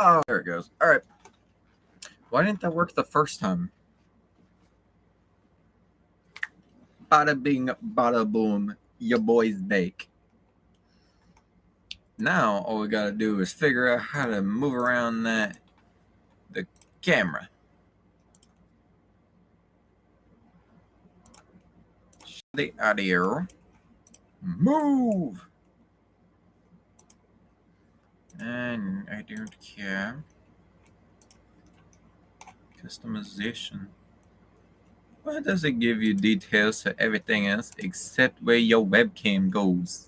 Oh, there it goes. All right. Why didn't that work the first time? Bada bing, bada boom. Your boy's bake. Now all we gotta do is figure out how to move around the camera. The audio. Move! And I don't care. Customization. Why does it give you details for everything else except where your webcam goes?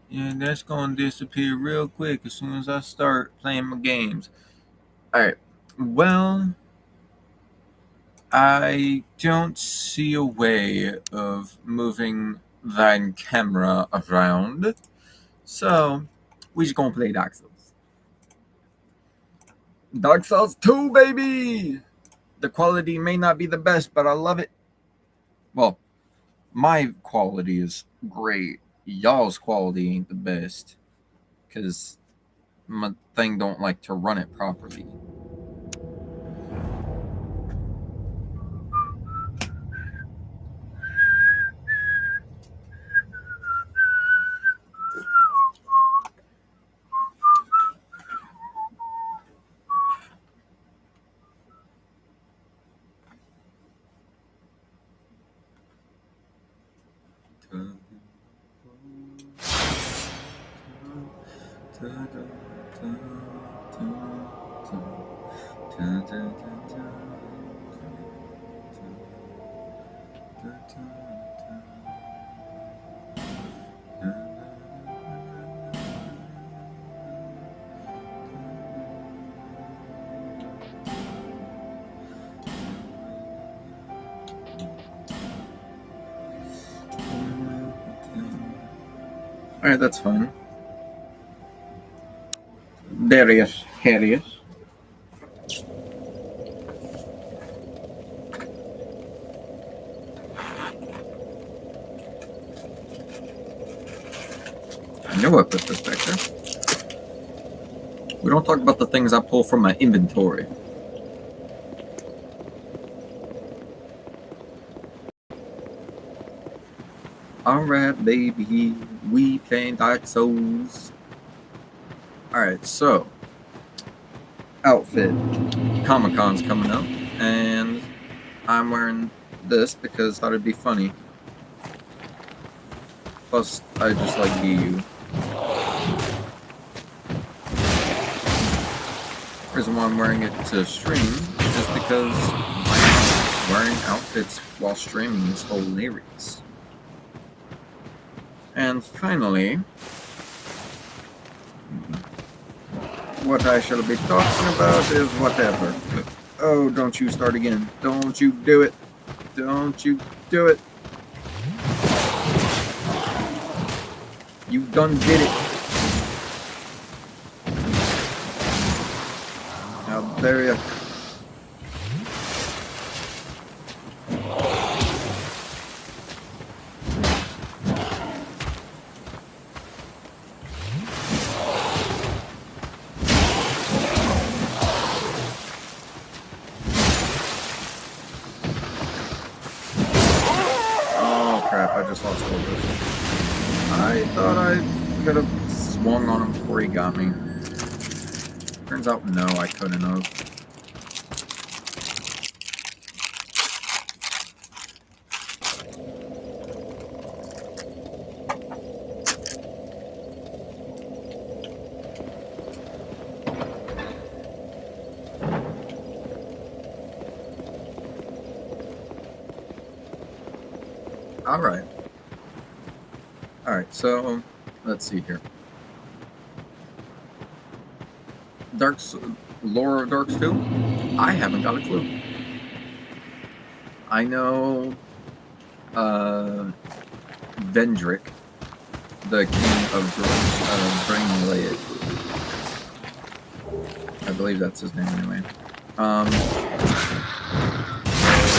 Yeah, that's gonna disappear real quick as soon as I start playing my games. Alright, well, I don't see a way of moving that camera around, so we just gonna play Dark Souls. Dark Souls 2, baby! The quality may not be the best, but I love it. Well, my quality is great. Y'all's quality ain't the best, because my thing don't like to run it properly. Alright, that's fine. Darius, Harrius. I know I put this back there. We don't talk about the things I pull from my inventory. Alright, baby. We playing Dark Souls. Alright, so. Outfit. Comic-Con's coming up. And I'm wearing this because I thought it'd be funny. Plus, I just like giyu. The reason why I'm wearing it to stream is because wearing outfits while streaming is hilarious. And finally, what I shall be talking about is whatever. Oh, don't you start again. Don't you do it. Don't you do it. You done did it. How dare you. I just lost focus. I thought I could have swung on him before he got me. Turns out, no, I couldn't have. Alright. Alright, so let's see here. Lore of Darks 2? I haven't got a clue. I know Vendrick, the king of Drain. I believe that's his name anyway.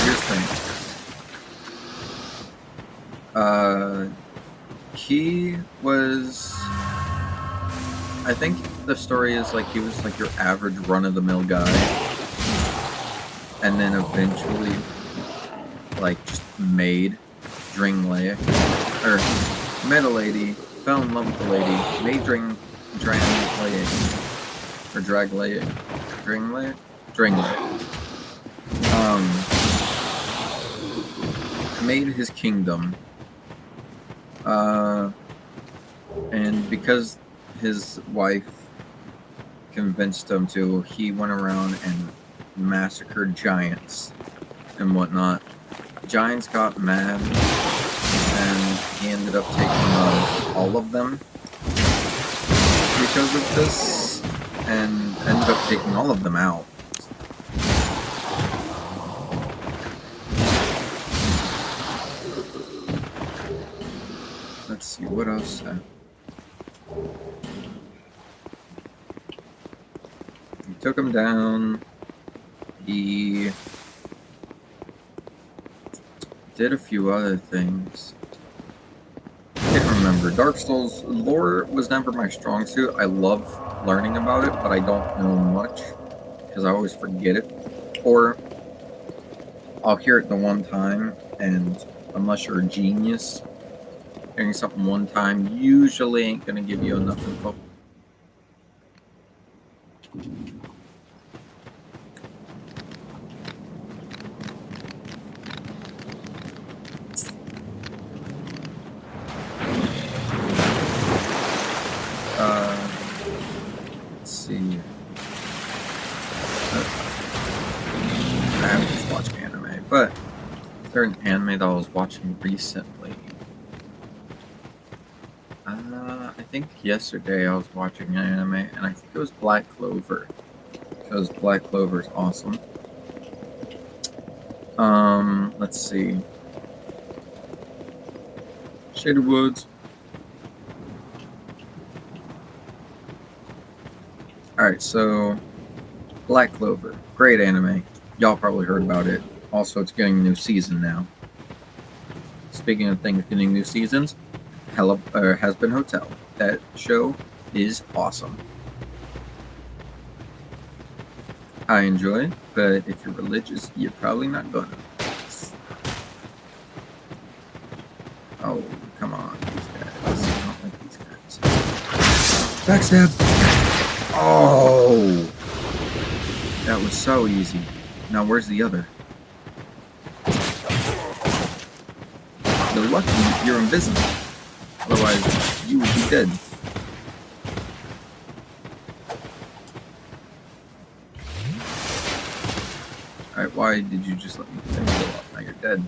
Here's the thing. He was... I think the story is like he was like your average run-of-the-mill guy. And then eventually, like, just made Dringlaic. Or, met a lady, fell in love with the lady, made Dringlaic. Or Draglaic. Dringlaic? Dringlaic. Made his kingdom. And because his wife convinced him to, he went around and massacred giants and whatnot. Giants got mad and he ended up taking on all of them because of this, and ended up taking all of them out. Let's see, what else? He took him down. He did a few other things. I can't remember. Dark Souls lore was never my strong suit. I love learning about it, but I don't know much because I always forget it. Or I'll hear it the one time, and unless you're a genius, hearing something one time usually ain't gonna give you enough info. Let's see. I haven't just watched anime, but there's an anime that I was watching recently. I think yesterday I was watching an anime, and I think it was Black Clover, because Black Clover is awesome. Let's see. Shaded Woods. Alright, so Black Clover. Great anime. Y'all probably heard about it. Also, it's getting a new season now. Speaking of things getting new seasons, Has Been Hotel. That show is awesome. I enjoy it, but if you're religious, you're probably not gonna. Oh, come on, these guys. I don't like these guys. Backstab! Oh! That was so easy. Now, where's the other? You're lucky you're invisible. Otherwise, you would be dead. Alright, why did you just let me go off? Now you're dead.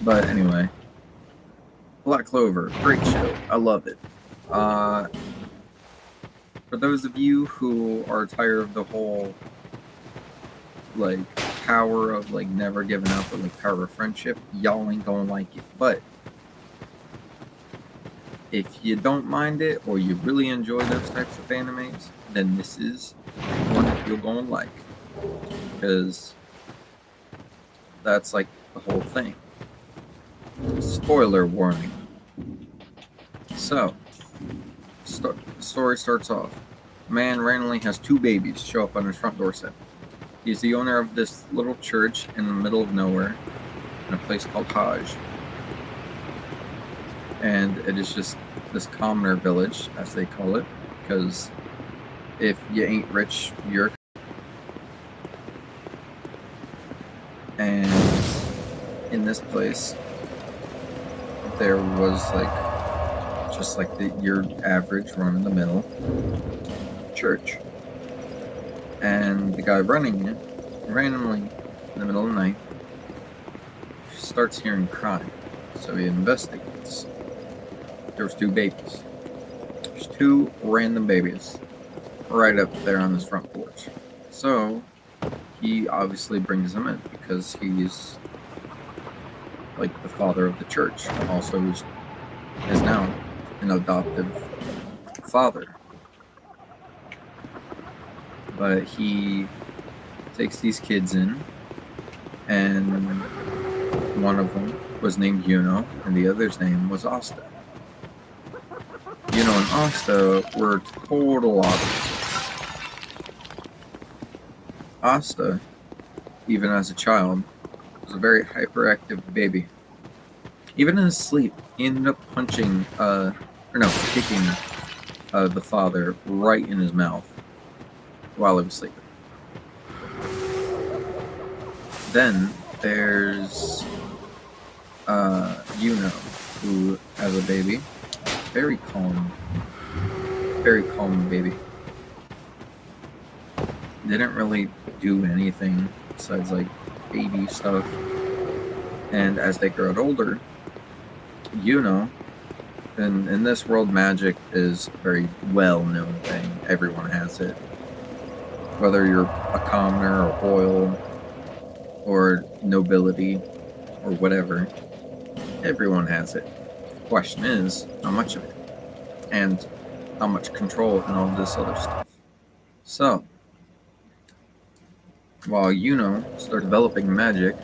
But anyway, Black Clover, great show. I love it. For those of you who are tired of the whole, like, power of, like, never giving up, or, like, power of friendship, y'all ain't gonna like it. But if you don't mind it, or you really enjoy those types of animes, then this is one that you're gonna like. Because that's, like, the whole thing. Spoiler warning. So, story starts off. A man randomly has 2 babies show up on his front doorstep. He's the owner of this little church in the middle of nowhere, in a place called Hajj. And it is just this commoner village, as they call it, because if you ain't rich, you're... And in this place, there was just like your average run-of-the-mill church. And the guy running it, randomly in the middle of the night, starts hearing crying. So he investigates. There's 2 babies. There's 2 random babies right up there on his front porch. So he obviously brings them in because he's like the father of the church. Also is now an adoptive father. But he takes these kids in, and one of them was named Yuno, and the other's name was Asta. Yuno and Asta were total opposites. Asta, even as a child, was a very hyperactive baby. Even in his sleep, he ended up kicking the father right in his mouth while he was sleeping. Then there's Yuno, who has a baby. Very calm baby. Didn't really do anything besides like baby stuff. And as they grow older, Yuno, in this world, magic is a very well-known thing. Everyone has it. Whether you're a commoner or royal or nobility or whatever, everyone has it. The question is, how much of it? And how much control and all this other stuff. So, while Yuno starts developing magic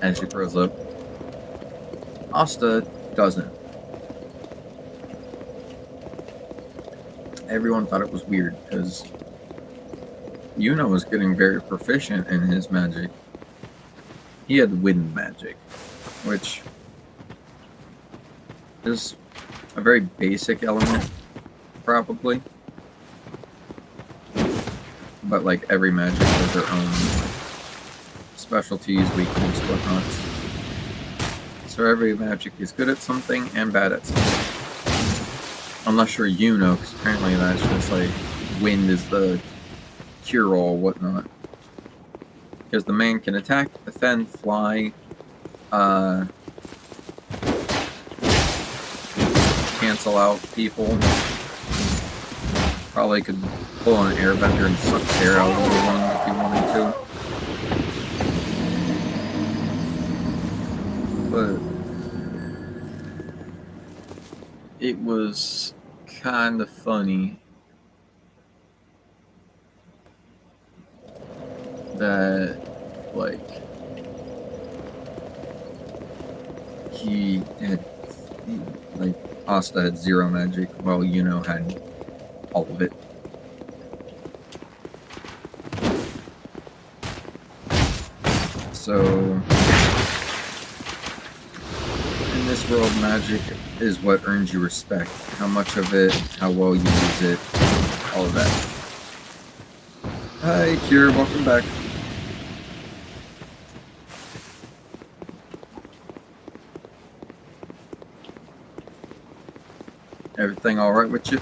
as she grows up, Asta doesn't. Everyone thought it was weird because Yuno was getting very proficient in his magic. He had wind magic, which is a very basic element, probably. But like every magic has their own specialties, weaknesses, whatnot. So every magic is good at something and bad at something. Unless you're Yuno, because apparently that's just like wind is the cure-all, whatnot. Because the man can attack, defend, fly, cancel out people. Probably could pull on an airbender and suck the air out of everyone if you wanted to. But it was kind of funny that, like, Asta had 0 magic, while Yuno had all of it. So, in this world, magic is what earns you respect. How much of it, how well you use it, all of that. Hi, Kira, welcome back. Everything alright with you?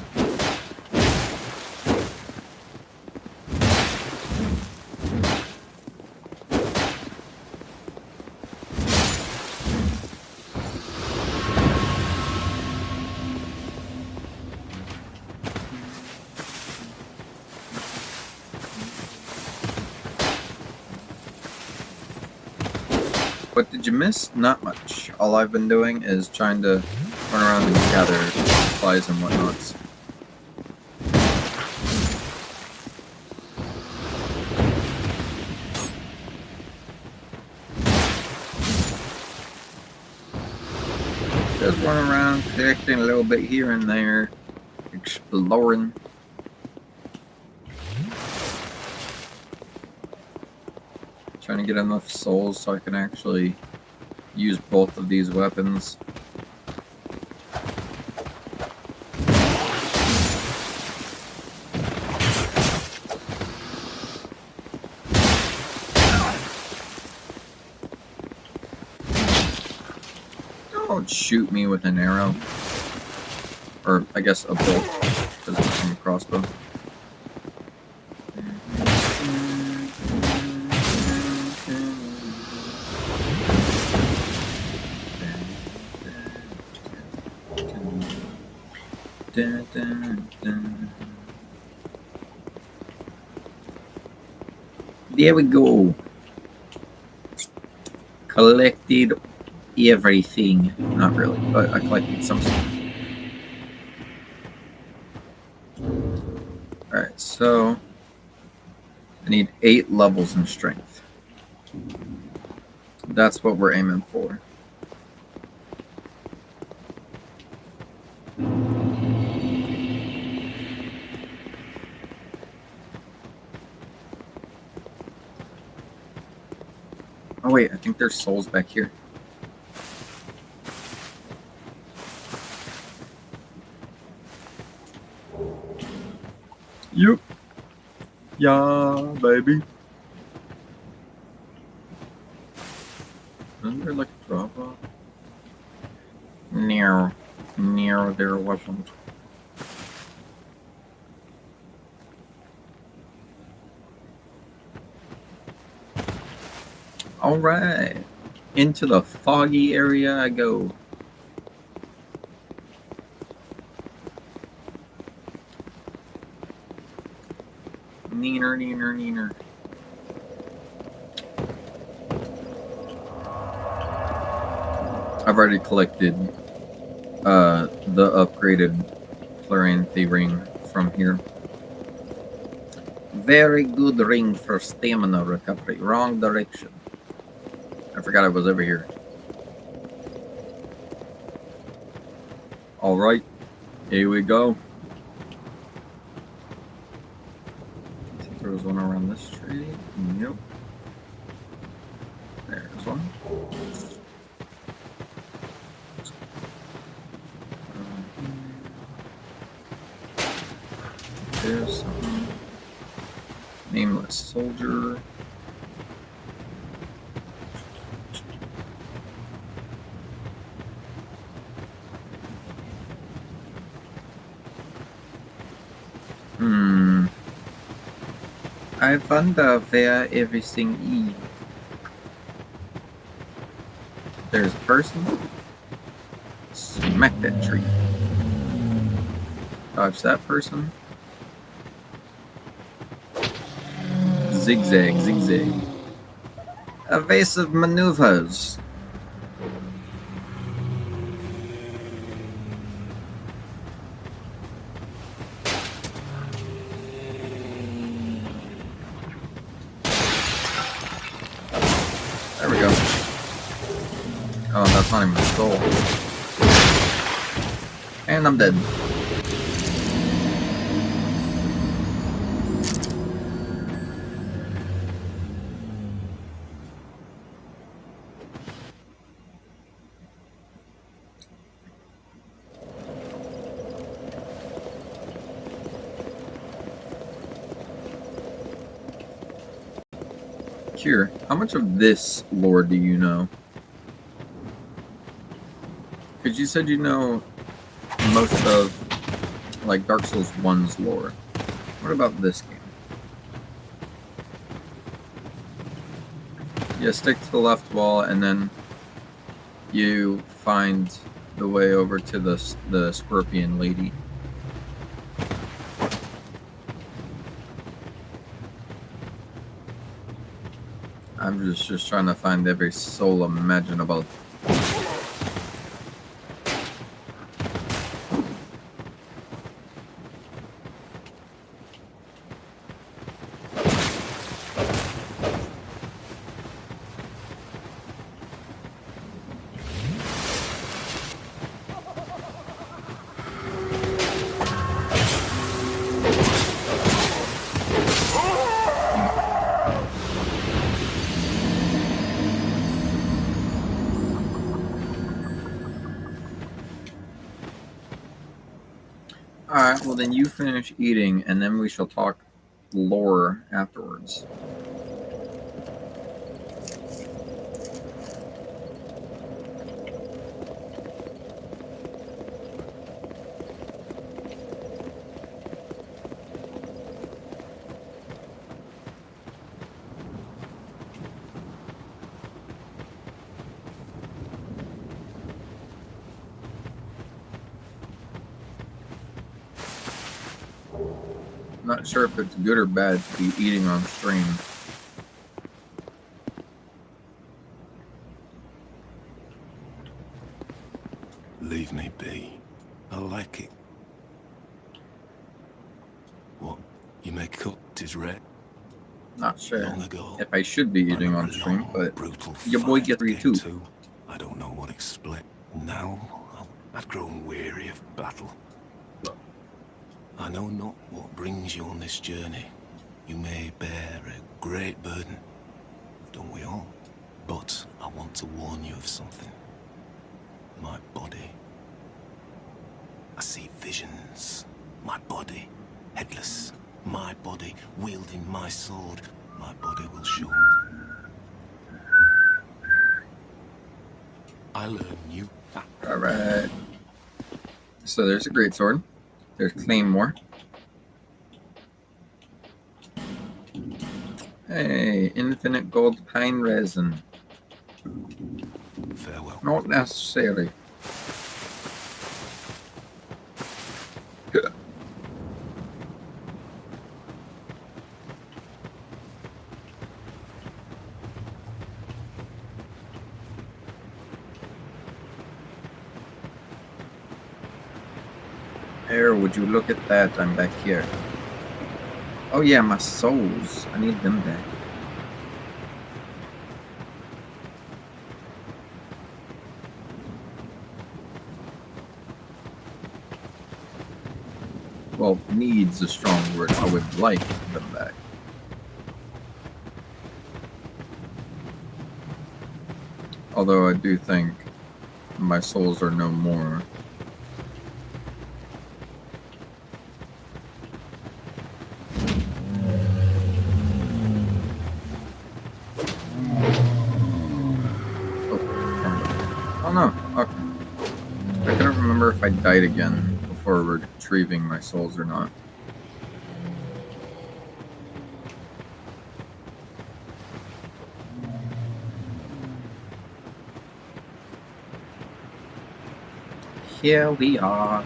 What did you miss? Not much. All I've been doing is trying to run around and gather supplies and whatnots. Just run around, collecting a little bit here and there, exploring. Trying to get enough souls so I can actually use both of these weapons. don't shoot me with an arrow. Or, I guess, a bolt, because it's from a crossbow. There we go. Collected everything. Not really, but I collected some stuff. Alright, so I need 8 levels in strength. That's what we're aiming for. Oh wait, I think there's souls back here. Yep. Yeah, baby. Isn't there like a drop off? Near there wasn't. Alright. Into the foggy area I go. Neener. I've already collected the upgraded Claranthe ring from here. Very good ring for stamina recovery. Wrong direction. I forgot I was over here. Alright, here we go. I think there was one around this tree. Yep. There's one. There's some nameless soldier. I wonder where everything is. There's a person. Smack that tree. Dodge that person. Zigzag. Evasive maneuvers. There we go. Oh, that's not even a soul. And I'm dead. Here, how much of this lore do you know? Because you said you know most of, like, Dark Souls 1's lore. What about this game? Yeah, stick to the left wall, and then you find the way over to the Scorpion Lady. I'm just trying to find every soul imaginable. Alright, well then you finish eating, and then we shall talk lore afterwards. not sure if it's good or bad to be eating on stream. Leave me be. I like it. What? You may cook, 'tis rare. Not sure Long ago, if I should be eating on stream, but your boy gets free too. I don't know what explain. Now, I've grown weary of battle. I know not what brings you on this journey. You may bear a great burden, don't we all? But I want to warn you of something. My body. I see visions. My body, headless. My body, wielding my sword. My body will show me. I learn you. Alright. So there's a greatsword. There's Claymore. Hey, infinite gold pine resin. Farewell. Not necessary. Here, would you look at that? I'm back here. Oh yeah, my souls. I need them back. Well, needs a strong word. I would like them back. Although I do think my souls are no more. Oh no, okay. I couldn't remember if I died again before retrieving my souls or not. Here we are.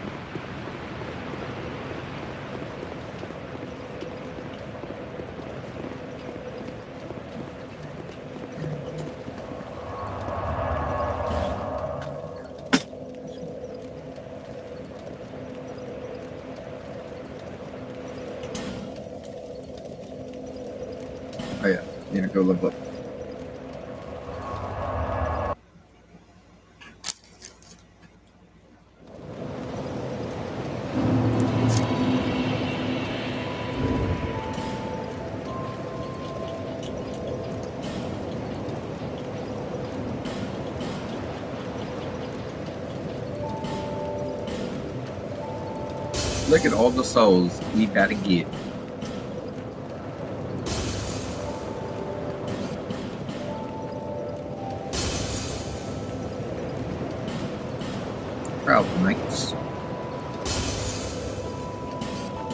Oh yeah, need to go level up. Look at all the souls we gotta get. Proud knights.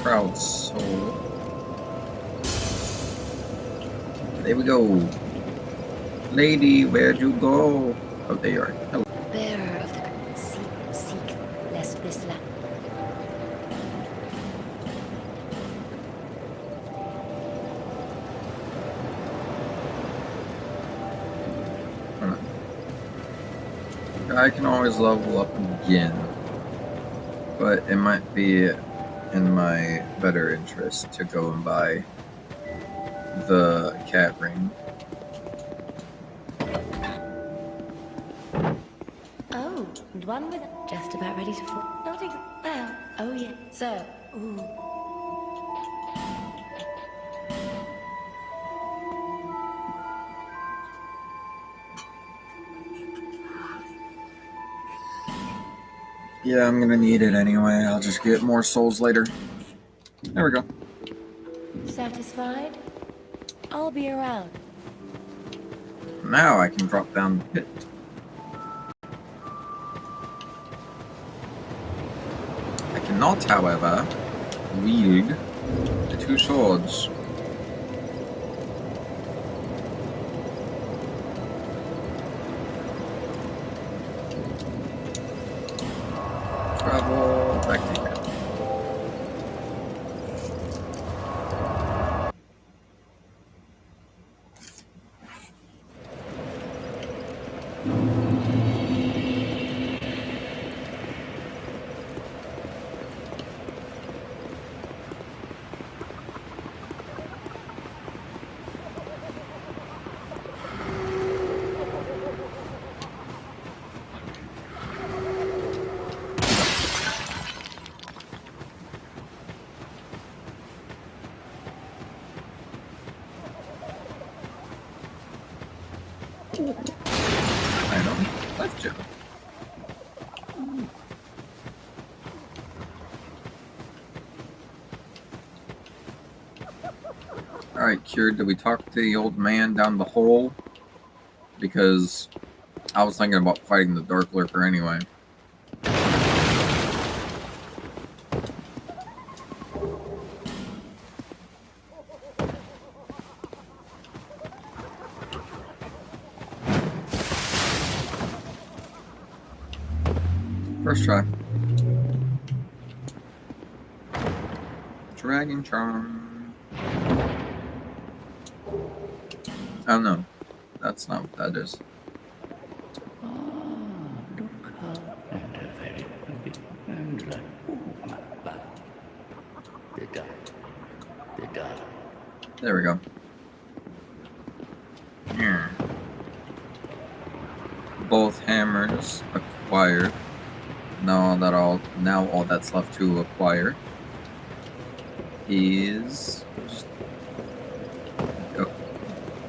Proud soul. There we go. Lady, where'd you go? Oh, there you are. Hello. Bearer of the seek, lest this land. I can always level up again, but it might be in my better interest to go and buy the cat ring. Oh, and one with just about ready to fall. Nothing. Well, oh yeah. So, ooh. Yeah, I'm gonna need it anyway. I'll just get more souls later. There we go. Satisfied? I'll be around. Now I can drop down the pit. I cannot, however, wield the two swords. Travel back to here. I don't left you. Alright, Cured, did we talk to the old man down the hole? Because I was thinking about fighting the Dark Lurker anyway. First try. Dragon Charm. Oh no, that's not what that is. There we go. Yeah. Both hammers acquired. Now all that's left to acquire is just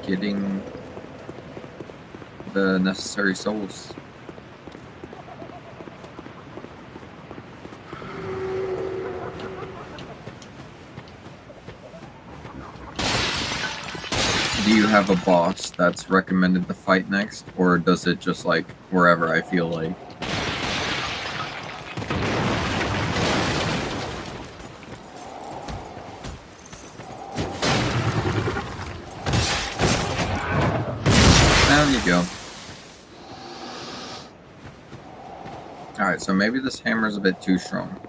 getting the necessary souls. Do you have a boss that's recommended to fight next, or does it just like wherever I feel like? There you go. Alright, so maybe this hammer's a bit too strong.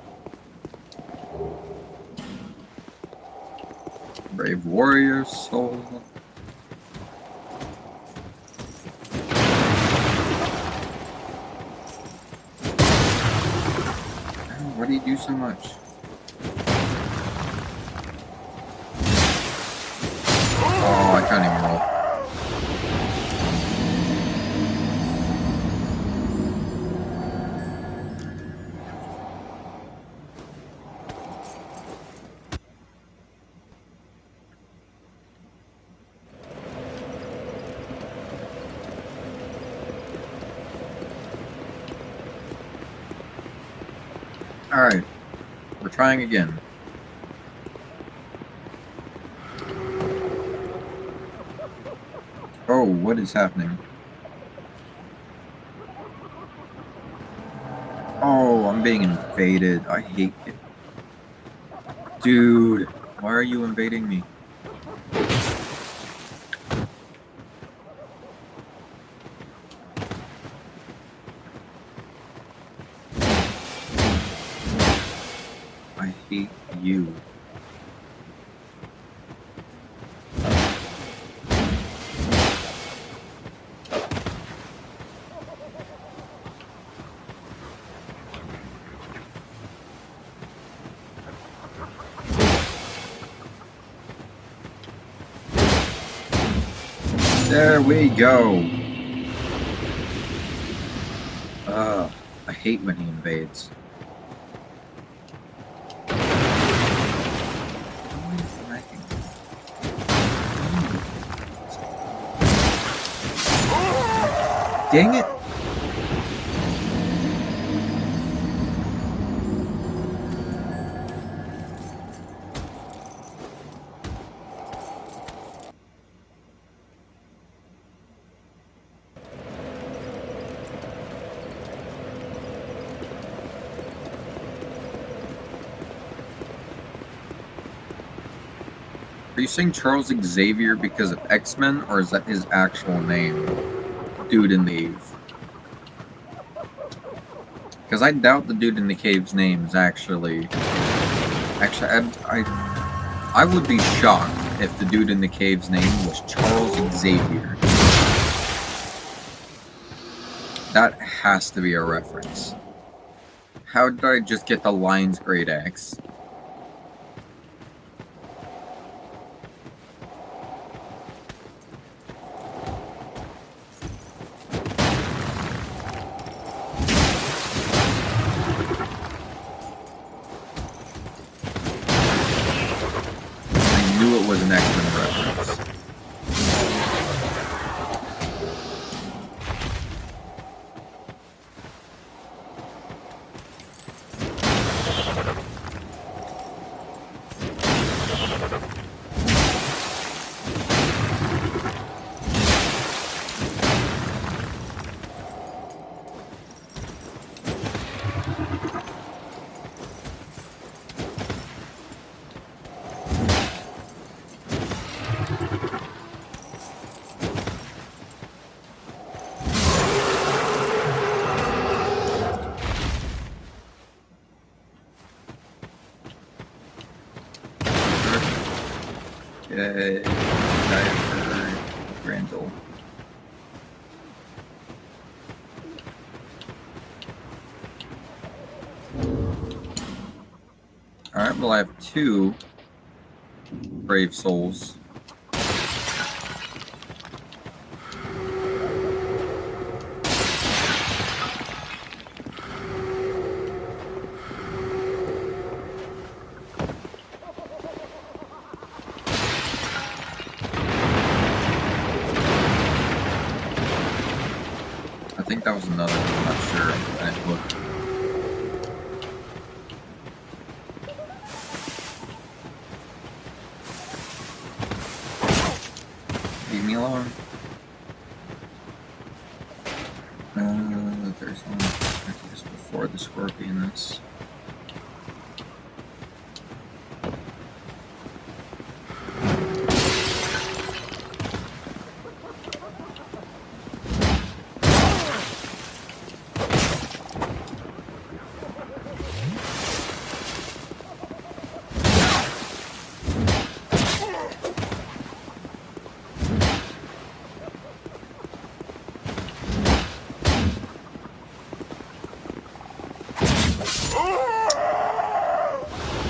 Brave warrior soul. Why do you do so much? Oh, I can't even roll. Alright, we're trying again. Oh, what is happening? Oh, I'm being invaded. I hate it. Dude, why are you invading me? I hate you. There we go. I hate when he invades. Dang it! Are you saying Charles Xavier because of X-Men, or is that his actual name? Dude in the Cave. Because I doubt the Dude in the Cave's name is actually... I would be shocked if the Dude in the Cave's name was Charles Xavier. That has to be a reference. How did I just get the Lion's Great Axe? I knew it was an X-Men reference. Diver Randall. Alright, well I have 2 brave souls. I think that was another one, I'm not sure. I didn't look. Leave me alone. There's one just before the scorpioness.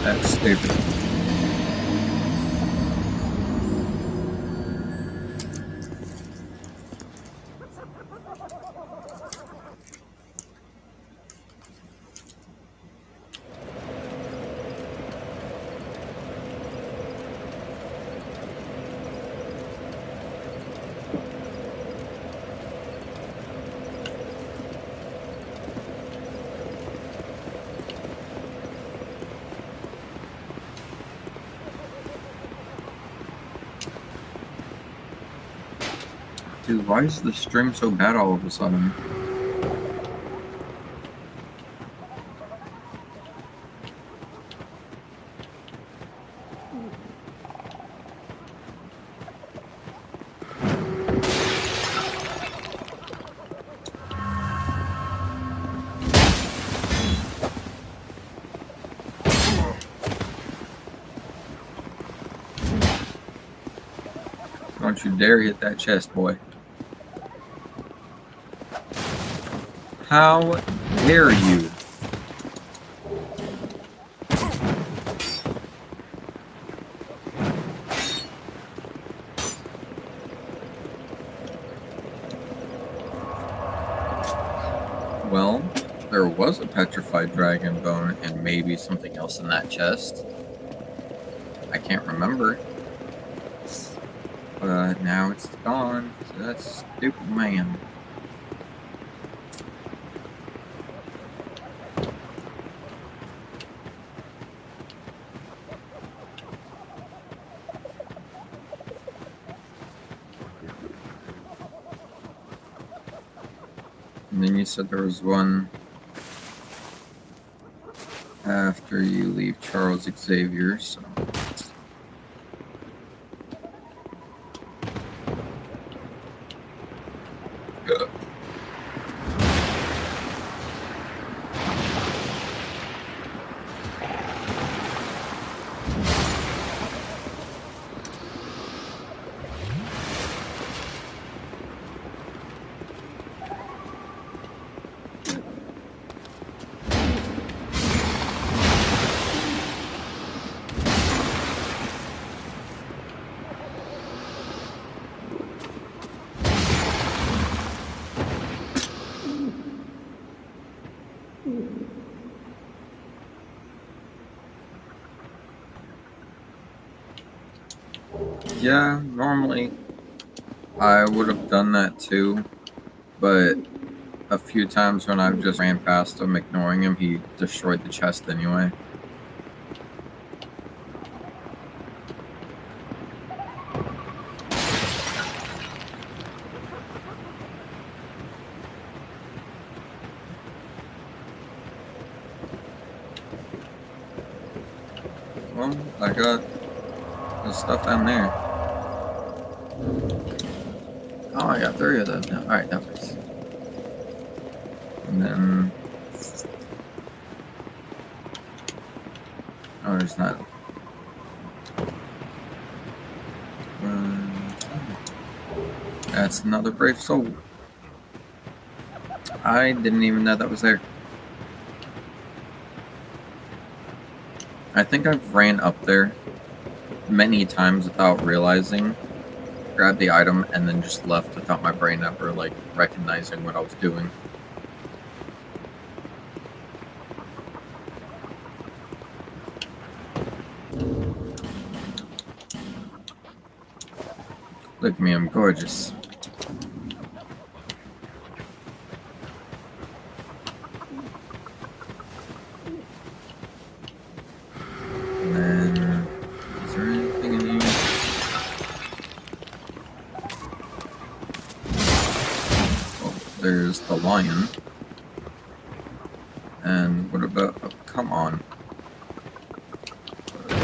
That's stupid. Dude, why is the stream so bad all of a sudden? Don't you dare hit that chest, boy. How dare you? Well, there was a petrified dragon bone and maybe something else in that chest. I can't remember. But now it's gone. So that's stupid man. And then you said there was one after you leave Charles Xavier, so. Yeah, normally I would have done that too, but a few times when I've just ran past him, ignoring him, he destroyed the chest anyway. Well, I got the stuff down there. Oh, I got 3 of those now. Alright, that works. And then... Oh, there's not. That's another brave soul. I didn't even know that was there. I think I've ran up there many times without realizing, grabbed the item, and then just left without my brain ever, like, recognizing what I was doing. Look at me, I'm gorgeous. And then, is there anything in here? Oh, there's the lion. And what about, oh, come on. No,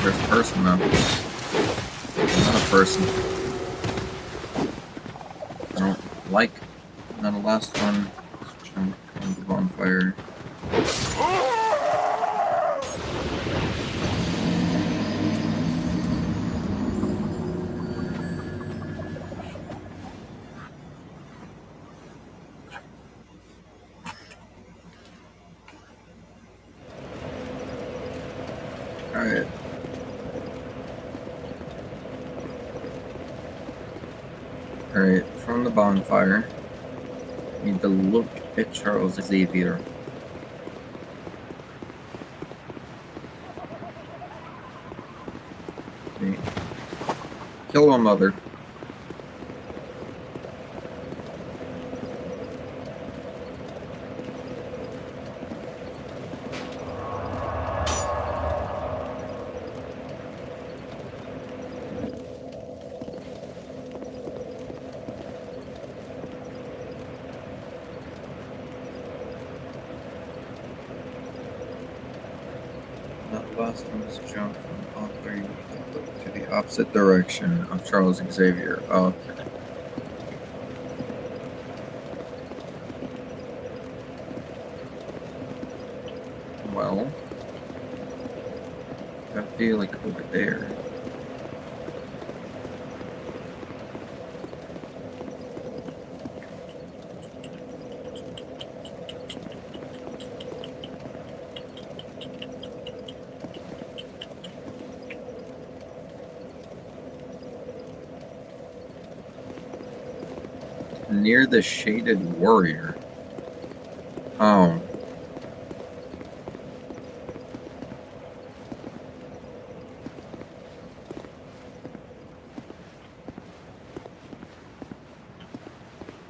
there's a person though. Not a person. I don't like the last one. On the bonfire. Alright. Alright, from the bonfire, you need to look at Charles Xavier. Okay. Kill a mother. That last one was jump from the bonfire. You need to look to the opposite direction of Charles Xavier. Okay. Well, that'd be like over there. Near the shaded warrior. Oh.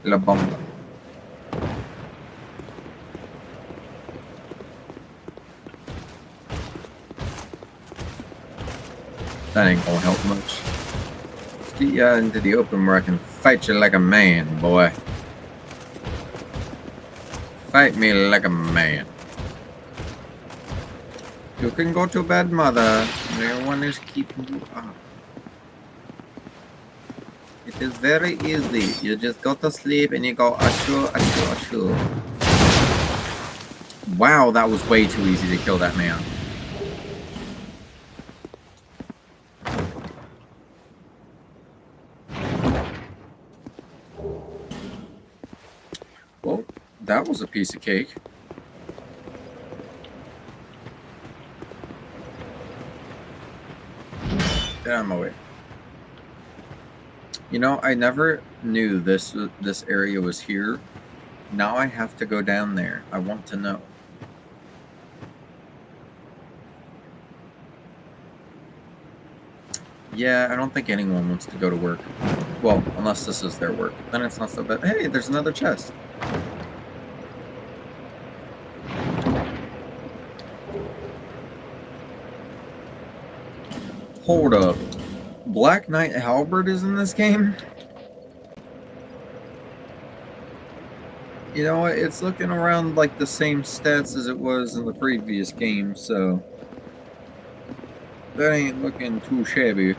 La bomba. That ain't gonna help much. Let's get you out into the open where I can fight you like a man, boy. Fight me like a man. You can go to bed, mother. No one is keeping you up. It is very easy. You just go to sleep and you go achoo, achoo, achoo. Wow, that was way too easy to kill that man. Well, that was a piece of cake. Get out of my way. You know, I never knew this area was here. Now I have to go down there. I want to know. Yeah, I don't think anyone wants to go to work. Well, unless this is their work. Then it's not so bad. Hey, there's another chest. Hold up. Black Knight Halberd is in this game? You know what? It's looking around like the same stats as it was in the previous game, so that ain't looking too shabby.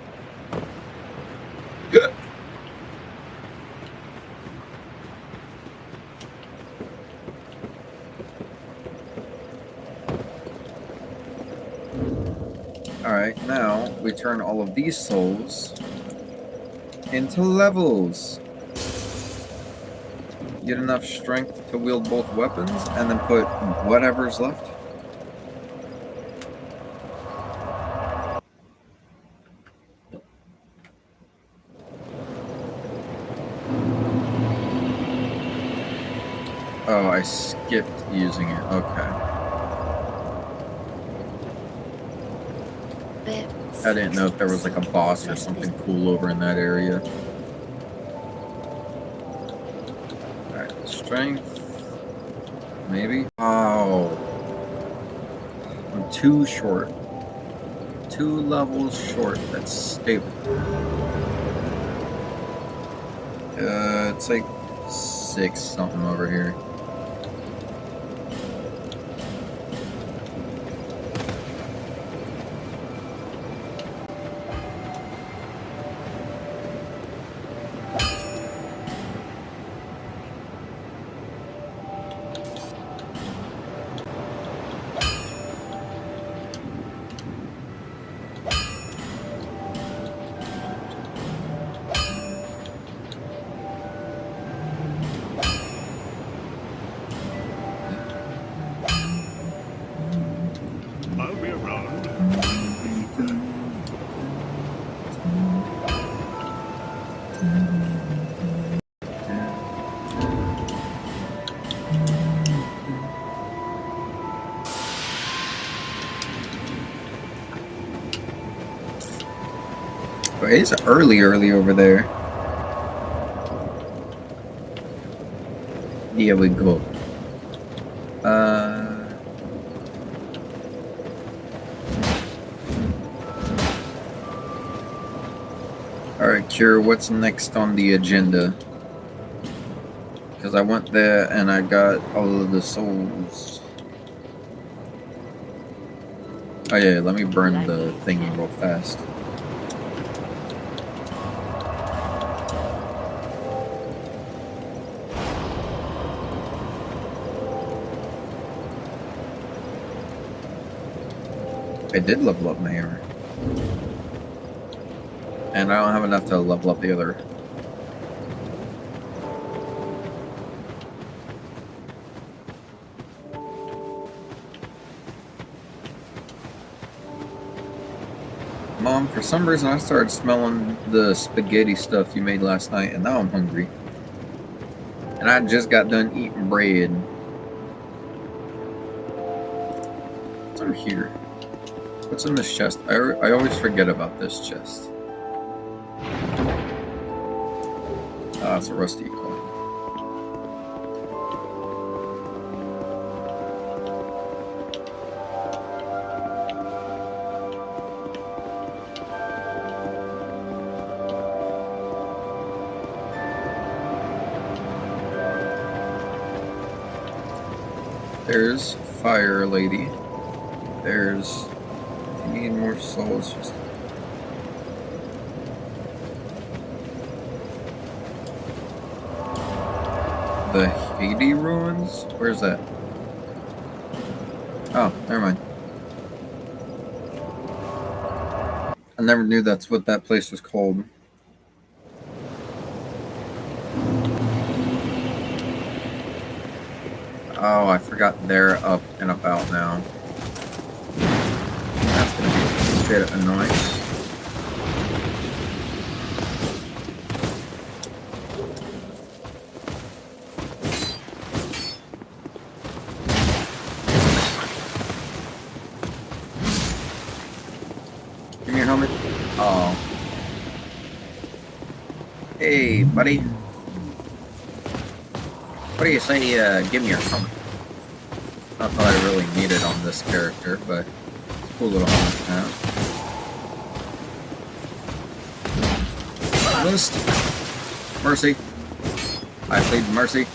Alright, now we turn all of these souls into levels. Get enough strength to wield both weapons, and then put whatever's left. Oh, I skipped using it. Okay. I didn't know if there was like a boss or something cool over in that area. Alright, strength. Maybe? Oh. I'm too short. 2 levels short. That's stable. It's like 6 something over here. I'll be around. But it's early over there. Here we go. Alright, Cure, what's next on the agenda? Because I went there and I got all of the souls. Oh yeah, let me burn the thingy real fast. I did level up my hammer. And I don't have enough to level up the other. Mom, for some reason I started smelling the spaghetti stuff you made last night, and now I'm hungry. And I just got done eating bread. What's over here? What's in this chest? I always forget about this chest. Ah, it's a rusty coin. There's Fire Lady. There's... If you need more souls, just... The Haiti Ruins? Where's that? Oh, never mind. I never knew that's what that place was called. Oh, I forgot they're up and about now. That's gonna be straight up annoying. Give me your helmet. Oh. Hey, buddy. What do you say, give me your phone? Not that I really need it on this character, but cool little helmet to have. List. Mercy. I plead mercy.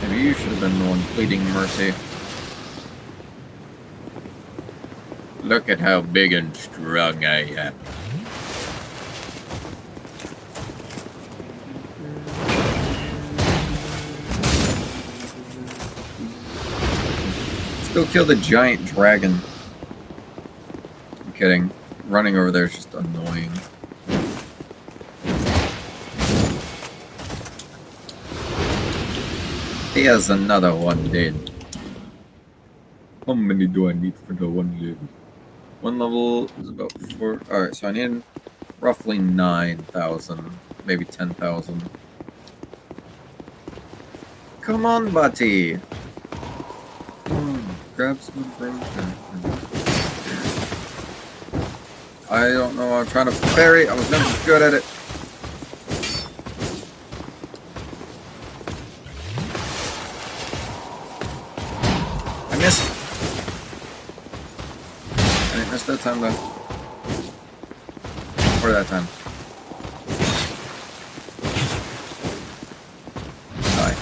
Maybe you should have been the one pleading mercy. Look at how big and strong I am. Let's go kill the giant dragon. I'm kidding. Running over there is just annoying. He has another one dead. How many do I need for the one dead? One level is about 4. Alright, so I need roughly 9,000. Maybe 10,000. Come on, buddy! Grab some broken. I don't know, I'm trying to parry. I was never good at it. I missed. I didn't miss that time though. Or that time. Die.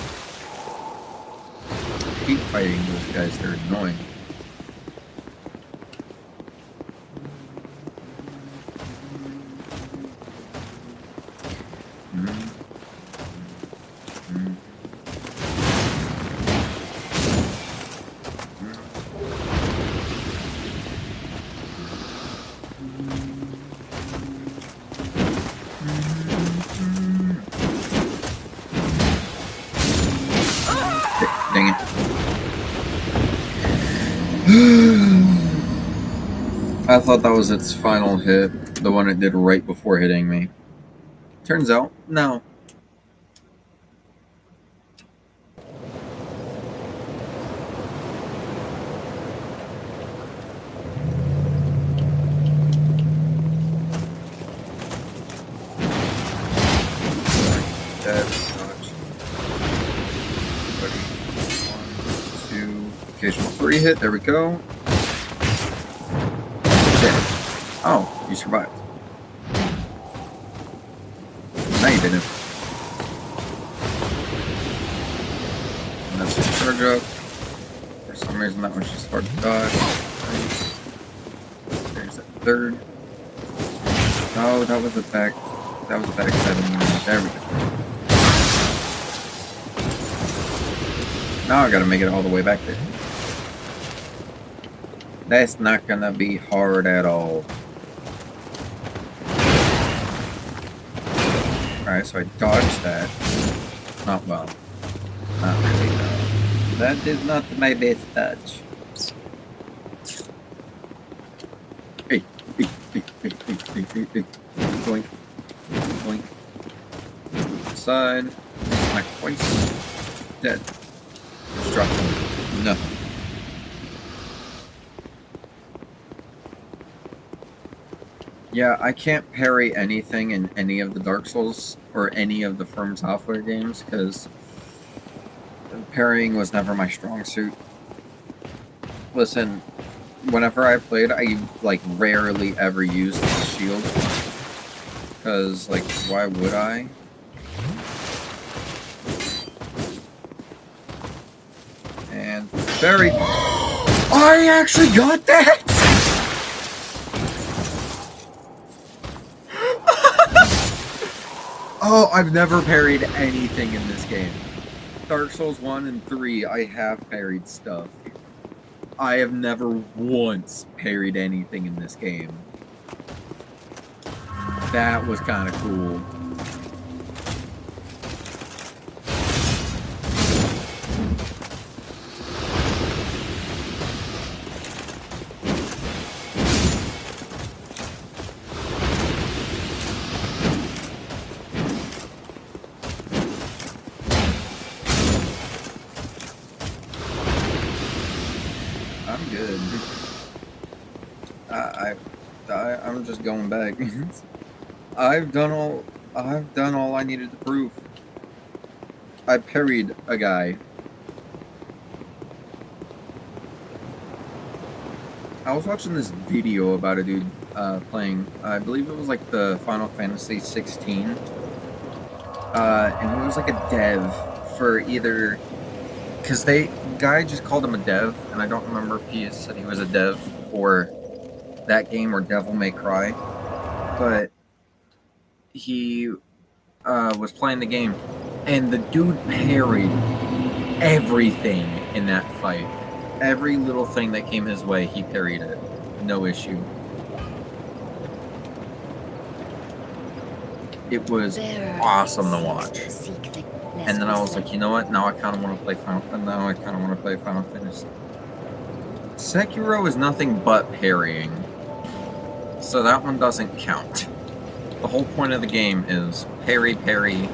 I keep fighting those guys, they're annoying. Dang it. I thought that was its final hit, the one it did right before hitting me. Turns out, no. Occasional 3 hit, there we go. Dead. Oh, you survived. Now you didn't. And that's a charge up. For some reason that one's just hard to dodge. There's that third. Oh, that was a back. That was a back 7. There we go. Now I gotta make it all the way back there. That's not gonna be hard at all. Alright, so I dodged that. Not well. Not really, no. That is not my best dodge. Hey, hey, hey, hey, hey, hey, hey, hey. Boink. Boink. Side. Not twice. Dead. Just drop him. Nothing. Yeah, I can't parry anything in any of the Dark Souls or any of the From Software games because parrying was never my strong suit. Listen, whenever I played, I like rarely ever used the shield because, like, why would I? And very. I actually got that. Oh, I've never parried anything in this game. Dark Souls 1 and 3, I have parried stuff. I have never once parried anything in this game. That was kind of cool. I'm just going back. I've done all I needed to prove. I parried a guy. I was watching this video about a dude playing. I believe it was like the Final Fantasy 16, and he was like a dev for either. Because guy just called him a dev, and I don't remember if he said he was a dev for that game or Devil May Cry, but he was playing the game, and the dude parried everything in that fight. Every little thing that came his way, he parried it. No issue. It was awesome to watch. And then I was like, you know what? Now I kind of want to play Final Fantasy. Sekiro is nothing but parrying, so that one doesn't count. The whole point of the game is parry, parry,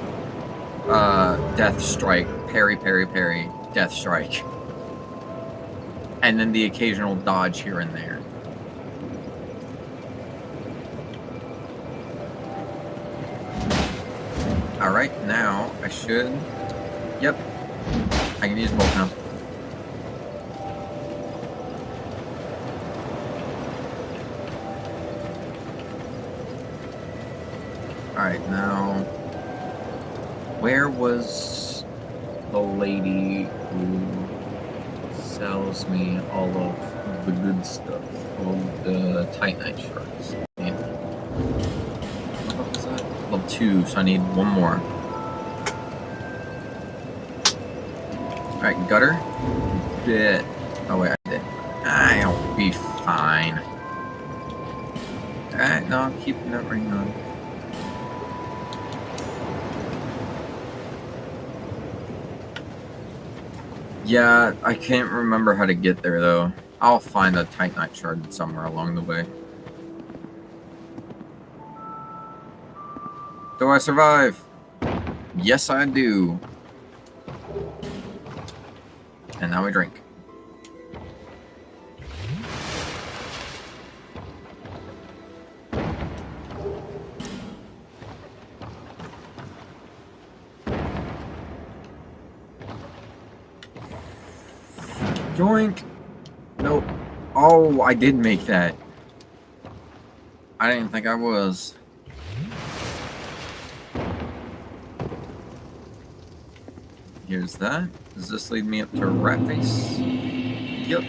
death strike, parry, parry, parry, death strike, and then the occasional dodge here and there. Alright, now I should... Yep. I can use both now. Alright, now... Where was the lady who sells me all of the good stuff? All of the Titanite shards? What was that? Level 2, so I need one more. Alright, gutter. Bit. Oh wait, I did. I'll be fine. Alright, no, I'm keeping that ring on. Yeah, I can't remember how to get there though. I'll find a Titanite shard somewhere along the way. Do I survive? Yes, I do. And now we drink. Yoink! Nope. Oh, I did make that. I didn't think I was. Here's that. Does this lead me up to Rat Face? Yep.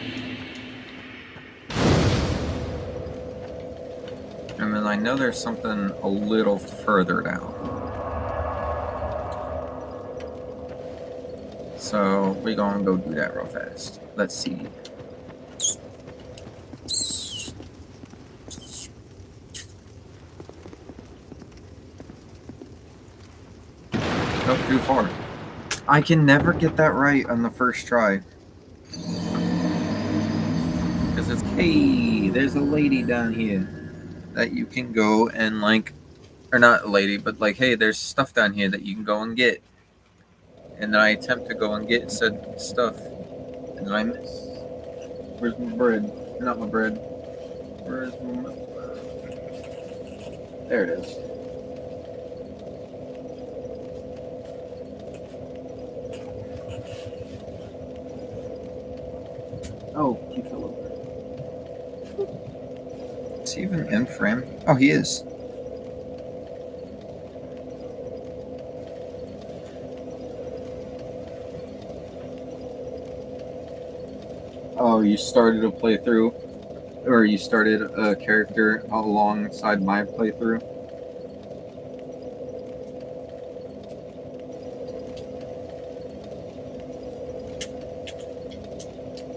And then I know there's something a little further down. So we're gonna go do that real fast. Let's see. Nope, too far. I can never get that right on the first try. Because it's, hey, there's a lady down here that you can go and like, or not a lady, but like, hey, there's stuff down here that you can go and get. And then I attempt to go and get said stuff. And then I miss. Where's my bread? Not my bread. Where's my... There it is. Oh, he fell over. Is he even in frame? Oh, he is. Oh, you started a playthrough? Or you started a character alongside my playthrough?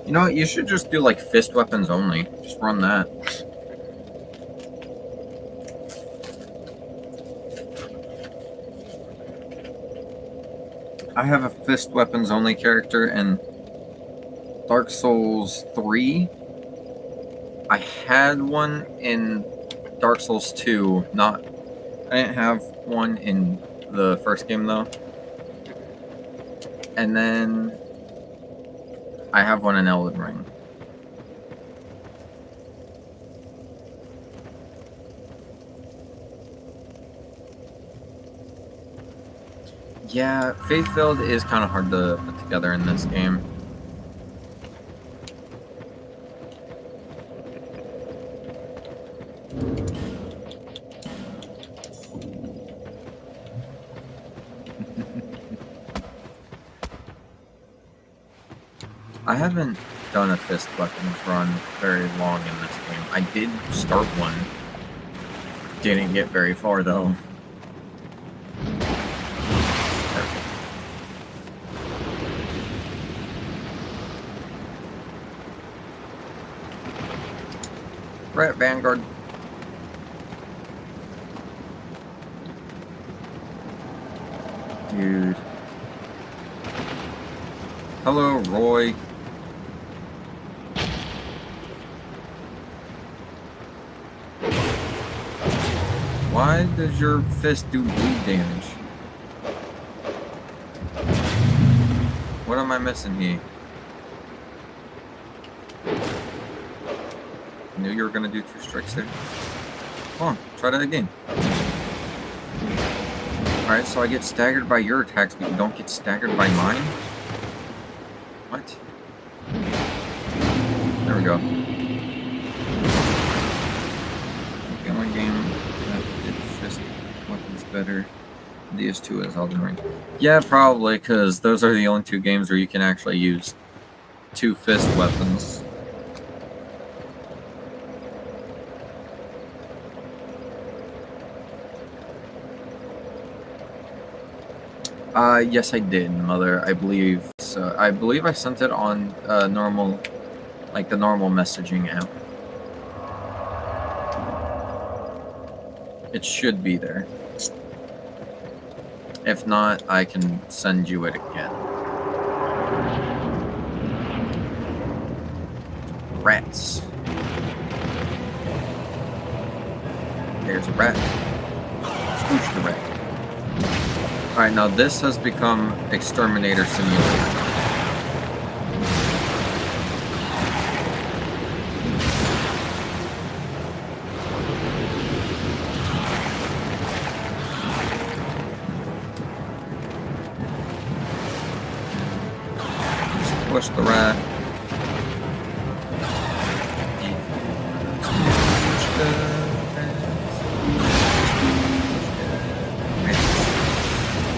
You know what, you should just do like fist weapons only. Just run that. I have a fist weapons only character in Dark Souls 3. I had one in Dark Souls 2, I didn't have one in the first game though. And then I have one in Elden Ring. Yeah, Faith-filled is kind of hard to put together in this game. I haven't done a fist weapons run very long in this game. I did start one. Didn't get very far though. Right, Vanguard. Dude. Hello, Roy. Why does your fist do bleed damage? What am I missing here? I knew you were gonna do 2 strikes there. Come on, try that again. Alright, so I get staggered by your attacks, but you don't get staggered by mine? What? There we go. The only game that did fist weapons better than DS2 is Elden Ring. Yeah, probably, because those are the only 2 games where you can actually use 2 fist weapons. Yes, I did, Mother. I believe so. I believe I sent it on normal, like the normal messaging app. It should be there. If not, I can send you it again. Rats. There's a rat. Scooch the rat. Alright, now this has become Exterminator Simulator. Just push the rat.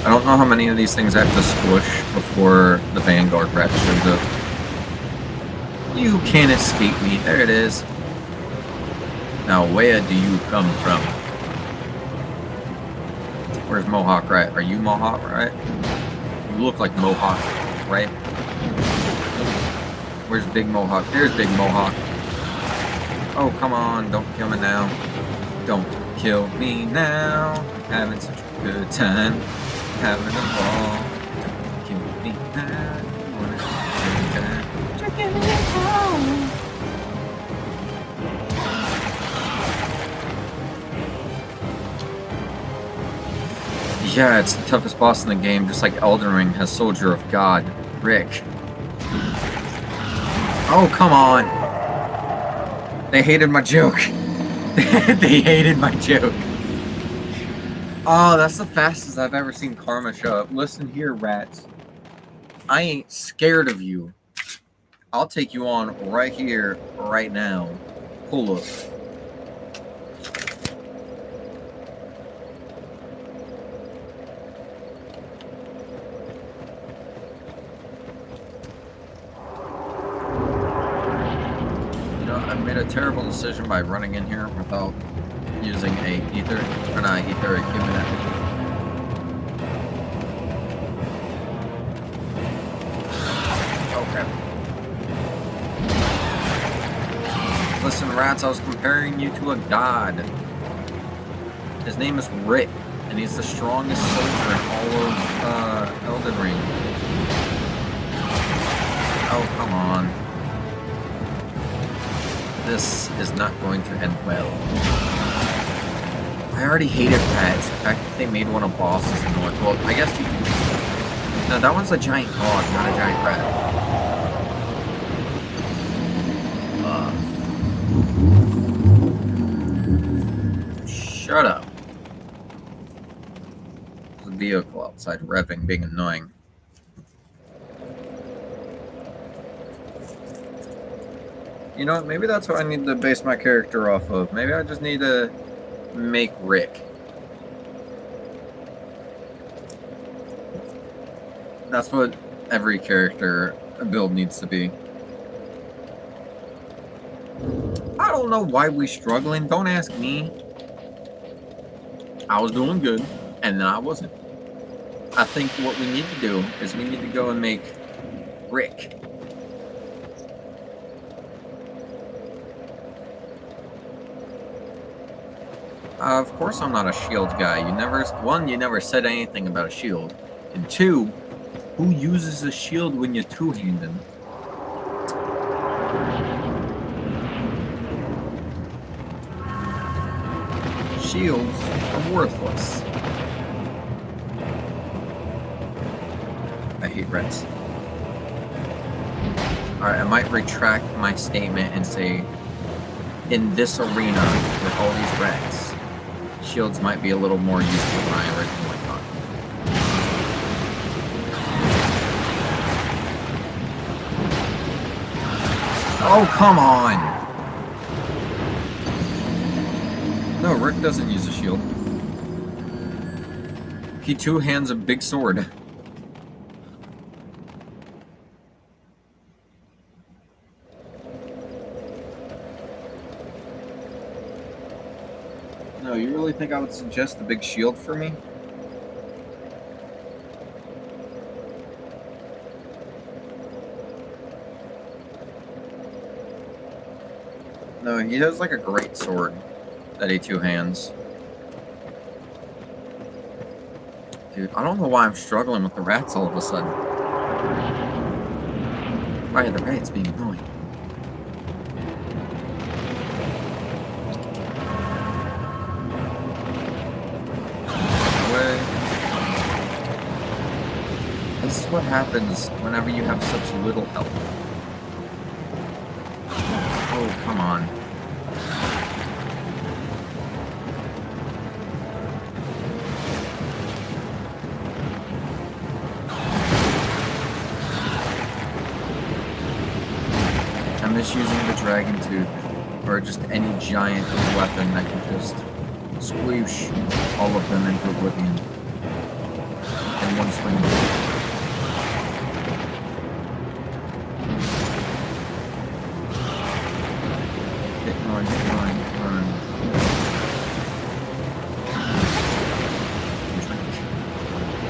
I don't know how many of these things I have to squish before the Vanguard rat shows up. You can't escape me. There it is. Now, where do you come from? Where's Mohawk Rat? Are you Mohawk Rat? You look like Mohawk, right? Where's Big Mohawk? There's Big Mohawk. Oh, come on. Don't kill me now. Don't kill me now. Having such a good time. Having a ball. Don't kill me now. Wanna have a good time. Drinking me home. Yeah, it's the toughest boss in the game, just like Elden Ring has Soldier of God, Rick. Oh, come on! They hated my joke. They hated my joke. Oh, that's the fastest I've ever seen Karma show up. Listen here, rats. I ain't scared of you. I'll take you on right here, right now. Pull up. I made a terrible decision by running in here without using a etheric human ethic. Okay. Listen, rats, I was comparing you to a god. His name is Rick, and he's the strongest soldier in all of Elden Ring. Oh, come on. This is not going to end well. I already hated rats. The fact that they made one a boss is annoying. Well, I guess you... No, that one's a giant dog, not a giant rat. Shut up. the vehicle outside revving, being annoying. You know what? Maybe that's what I need to base my character off of. Maybe I just need to make Rick. That's what every character build needs to be. I don't know why we're struggling. Don't ask me. I was doing good, and then I wasn't. I think what we need to do is we need to go and make Rick. Of course I'm not a shield guy. You never said anything about a shield. And two, who uses a shield when you're two-handed? Shields are worthless. I hate reds. Alright, I might retract my statement and say, in this arena with all these reds, shields might be a little more useful than I originally thought. Oh, come on! No, Rick doesn't use a shield. He two-hands a big sword. No, you really think I would suggest a big shield for me? No, he has like a great sword that he two-hands. Dude, I don't know why I'm struggling with the rats all of a sudden. Why are the rats being annoying? This is what happens whenever you have such little health. Oh, come on. I'm just using the Dragon Tooth, or just any giant weapon that can just squoosh all of them into oblivion in one swing.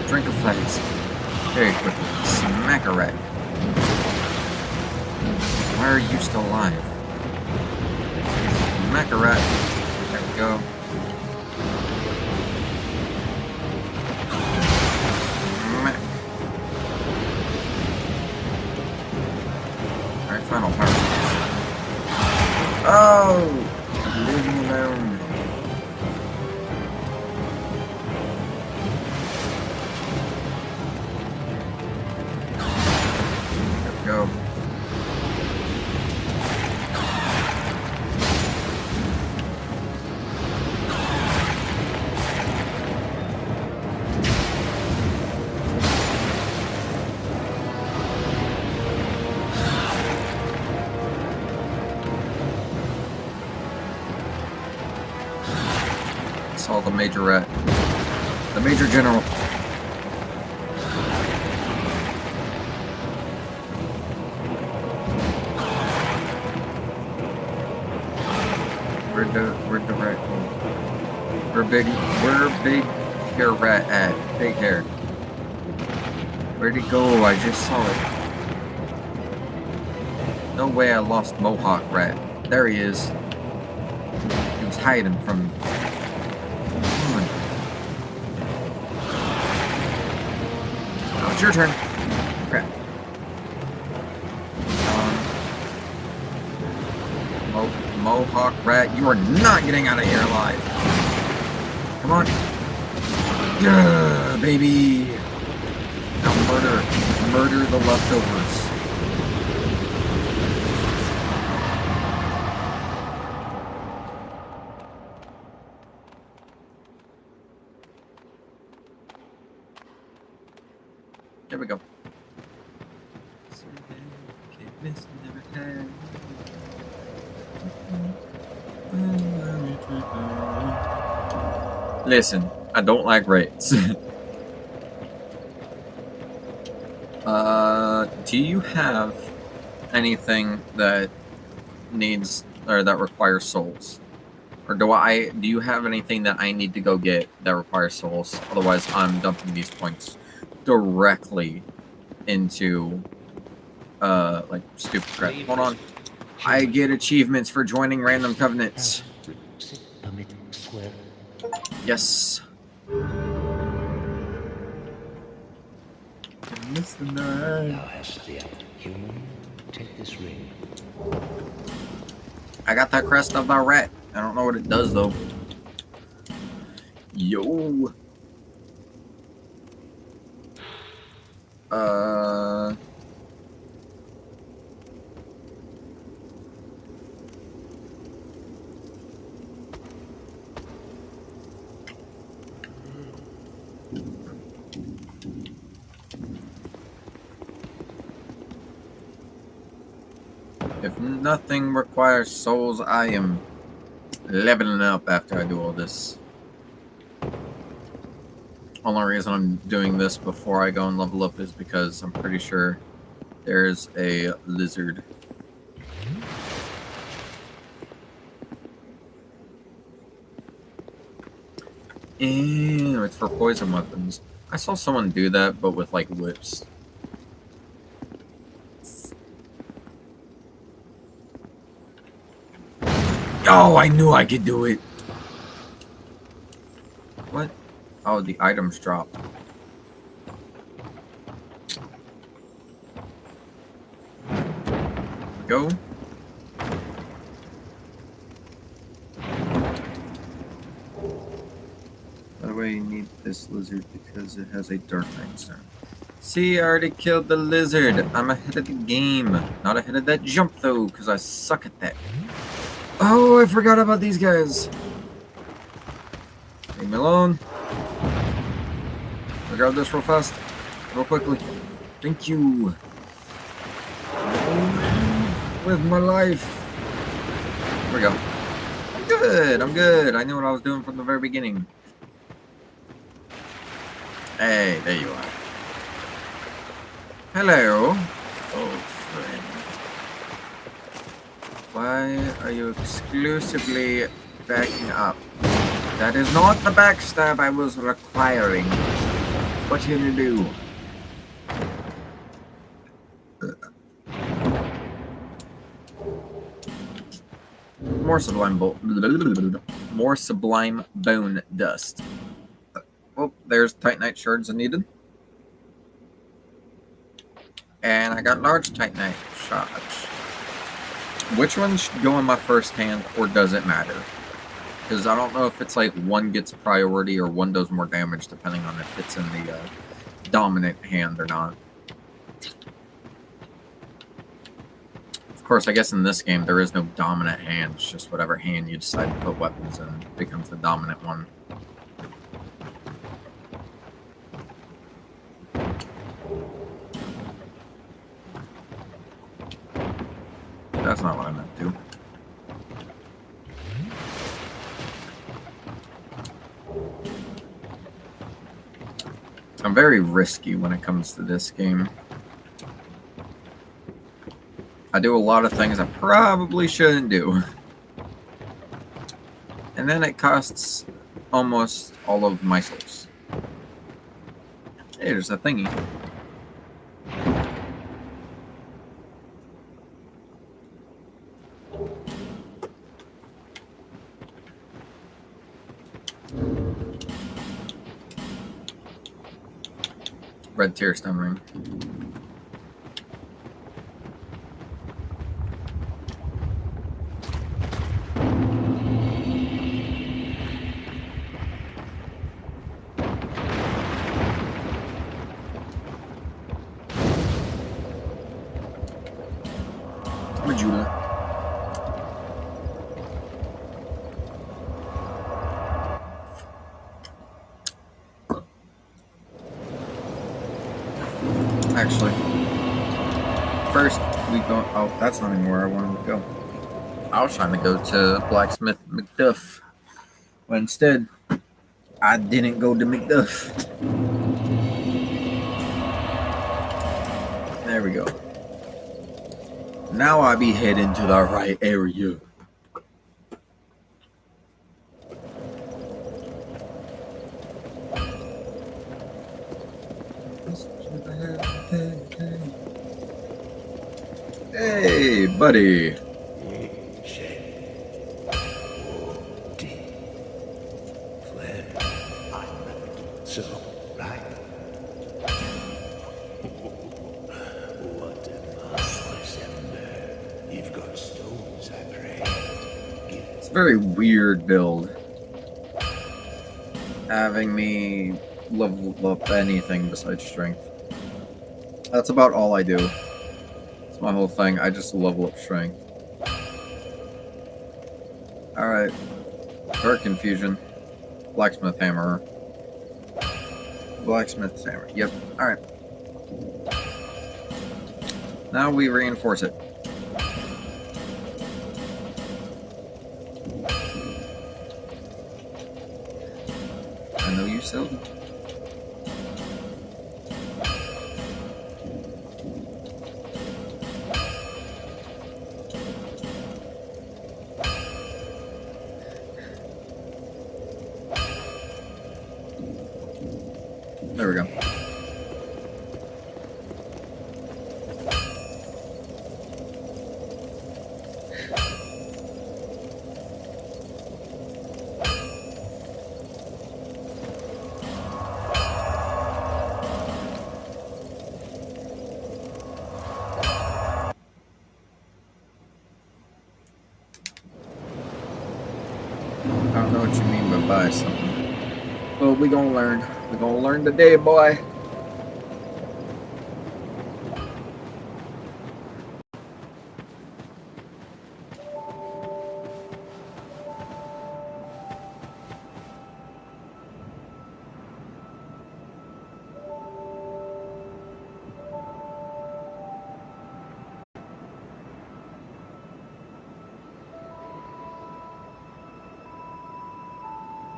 Drink a flask. Very quickly. Smack a rat. Why are you still alive? Smack a rat. There we go. Smack. Alright, final power. Oh! Leave me alone. There we go. Saw the major rat. The major general. Where'd the rat go? Where big hair rat at? Big hair. Where'd he go? I just saw it. No way I lost Mohawk rat. There he is. He was hiding from me. It's your turn. Crap. Mohawk rat, you are not getting out of here alive. Come on. Yeah, baby. Now murder the leftovers. There we go. Listen, I don't like rates. Do you have anything that needs or that requires souls? Or do you have anything that I need to go get that requires souls? Otherwise, I'm dumping these points directly into like stupid crap. Hold on. I get achievements for joining random covenants. Yes. Thou hast the act. Human, take this ring. I got that crest of the rat. I don't know what it does though. Yo. If nothing requires souls, I am leveling up after I do all this. Only reason I'm doing this before I go and level up is because I'm pretty sure there's a lizard. And it's for poison weapons. I saw someone do that, but with like whips. Oh, I knew I could do it. What? Oh, the items dropped. Go. By the way, you need this lizard because it has a dark night stone. See, I already killed the lizard. I'm ahead of the game. Not ahead of that jump, though, because I suck at that. Oh, I forgot about these guys. Leave me alone. I'll grab this real fast. Real quickly. Thank you. With my life. There we go. I'm good. I'm good. I knew what I was doing from the very beginning. Hey, there you are. Hello, old friend. Why are you exclusively backing up? That is not the backstab I was requiring. What can you do? More sublime bone dust. Oh, there's Titanite shards I needed. And I got large Titanite shards. Which one should go in my first hand, or does it matter? Because I don't know if it's like one gets priority or one does more damage, depending on if it's in the dominant hand or not. Of course, I guess in this game there is no dominant hand. It's just whatever hand you decide to put weapons in becomes the dominant one. That's not what I meant to. I'm very risky when it comes to this game. I do a lot of things I probably shouldn't do. And then it costs almost all of my souls. Hey, there's a thingy. Red tear stone ring. Majula. Actually, first we go. Oh, that's not even where I wanted to go. I was trying to go to Blacksmith McDuff, but instead, I didn't go to McDuff. There we go. Now I be heading to the right area. Hey, buddy. So, right? What a marvelous ember. You've got stones, I pray. It's a very weird build. Having me level up anything besides strength. That's about all I do. It's my whole thing. I just level up strength. Alright. Dark Confusion. Blacksmith Hammer. Blacksmith's Hammer. Yep. Alright. Now we reinforce it. I know you sell them. There we go. I don't know what you mean by buy something. Well, we gonna learn. We gonna learn today, boy.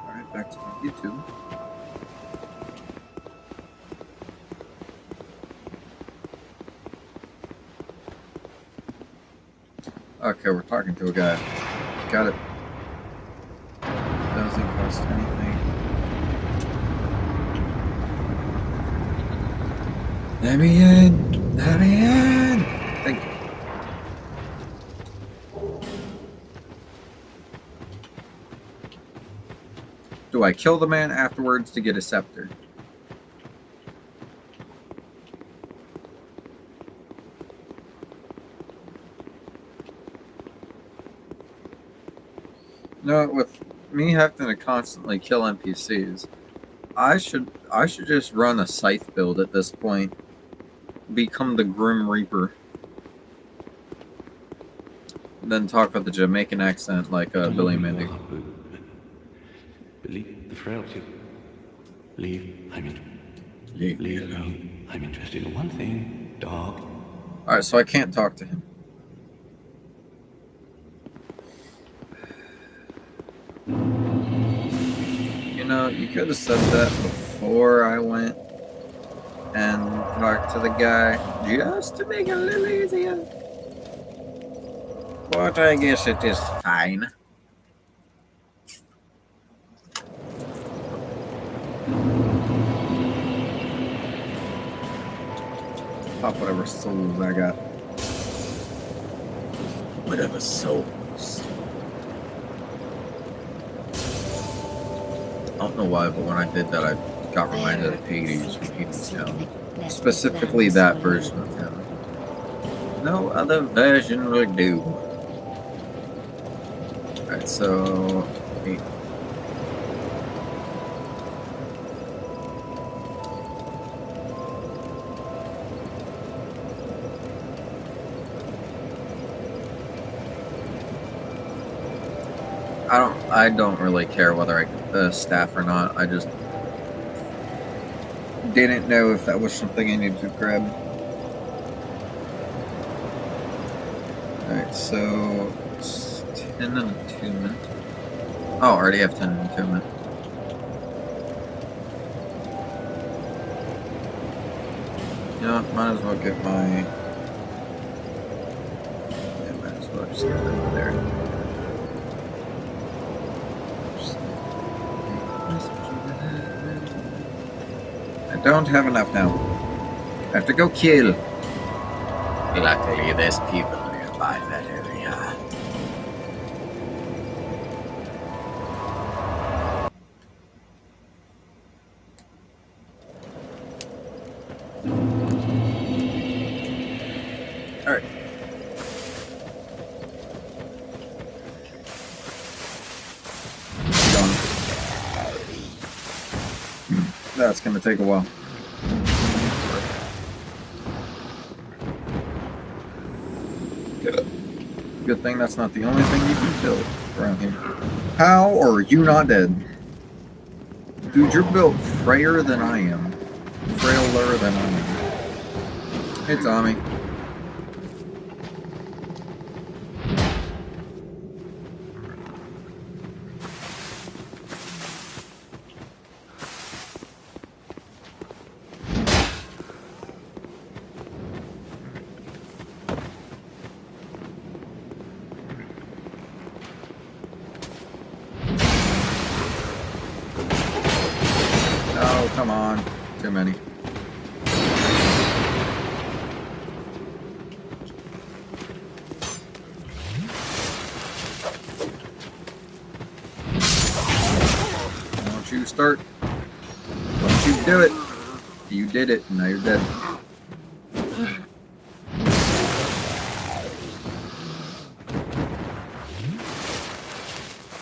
Alright, back to YouTube. Okay, we're talking to a guy. Got it. Doesn't cost anything. Let me in! Let me in! Thank you. Do I kill the man afterwards to get a scepter? No, with me having to constantly kill NPCs, I should just run a scythe build at this point. Become the Grim Reaper. Then talk with the Jamaican accent like Billy Mindy. Believe the frailty. Leave me alone. I'm interested in one thing, dog. Alright, so I can't talk to him. You know, you could have said that before I went and talked to the guy, just to make it a little easier. But I guess it is fine. Pop whatever souls I got. Whatever souls. I don't know why, but when I did that, I got reminded of Hades from Hades Town. Specifically that version of him. No other version would do. Alright, so... 8. I don't really care whether I get the staff or not. I just didn't know if that was something I needed to grab. Alright, so it's 10 and attunement. Oh, I already have 10 and attunement. You know, might as well get my... Yeah, might as well just get that over there. I don't have enough now. I have to go kill. Luckily, there's people nearby that area. Alright. That's gonna take a while. Good thing that's not the only thing you can kill around here. How are you not dead? Dude, you're built frayer than I am. Frailer than I am. Hey, Tommy. Oh, come on. Too many. Don't you start. Don't you do it. You did it. Now you're dead.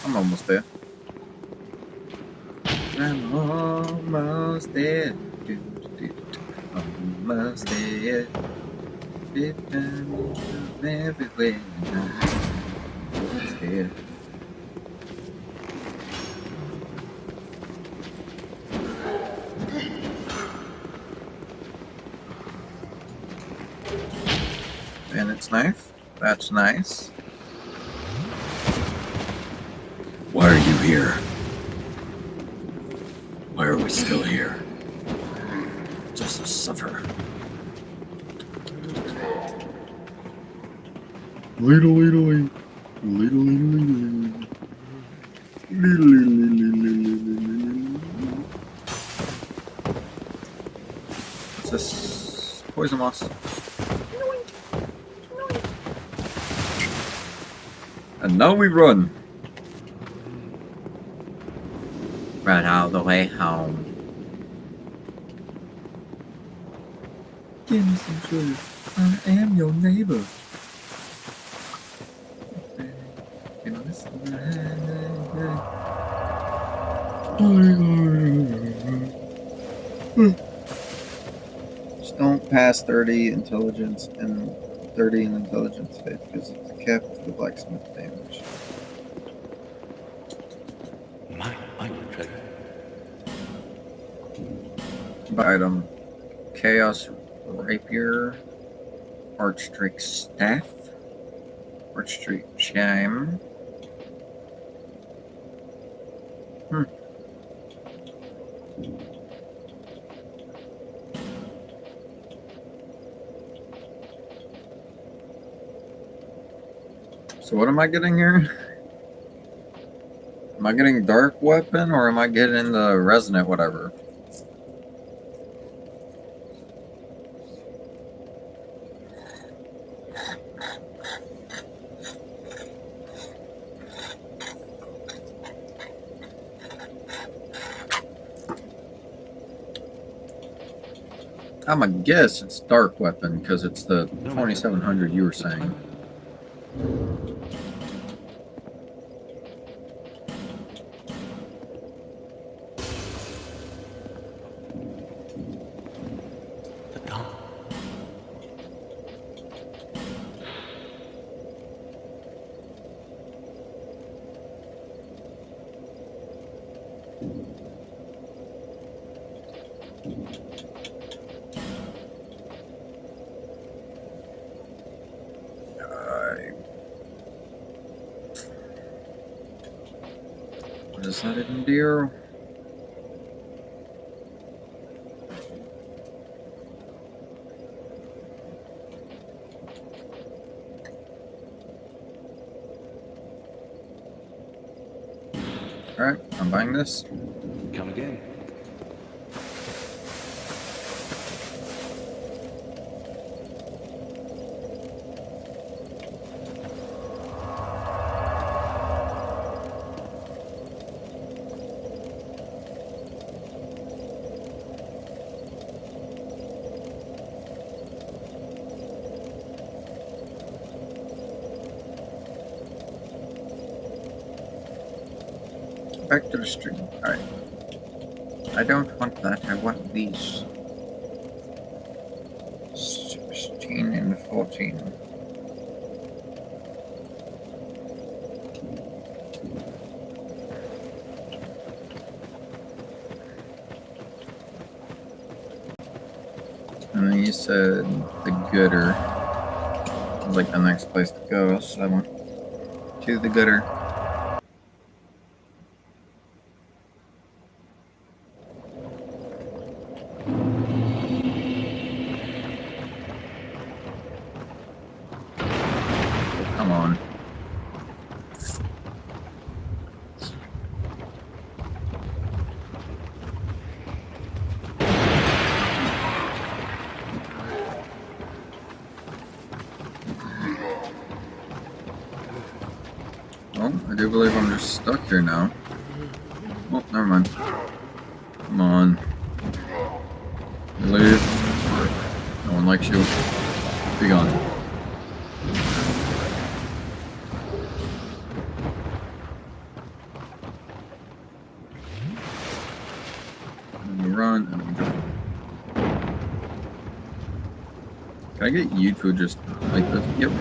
I'm almost there. I'm almost there. Almost there. Everywhere. Almost there. And its knife. That's nice. Why are you here? Why are we still here? Just to suffer. Little. What's this? Poison moss. And now we run. Run all the way home. Give me some sugar. I am your neighbor. Just don't pass 30 intelligence and 30 in intelligence faith because it's a cap to the blacksmith damage. My treasure. Item. Chaos Rapier. Archdrake Staff. Archdrake Chime. So what am I getting here? Am I getting Dark Weapon or am I getting the Resonant whatever? I'm gonna guess it's Dark Weapon because it's the 2700 you were saying. The dawn. this not even deer? Alright, I'm buying this. Come again. Back to the stream. Alright. I don't want that. I want these. 16 and 14. And then you said the gooder was like the next place to go, so I went to the gooder. Come on. Well, I do believe I'm just stuck here now. Oh, never mind. Come on. Leave. No one likes you. Be gone. And we run and we jump. Can I get you to just like this? Yep.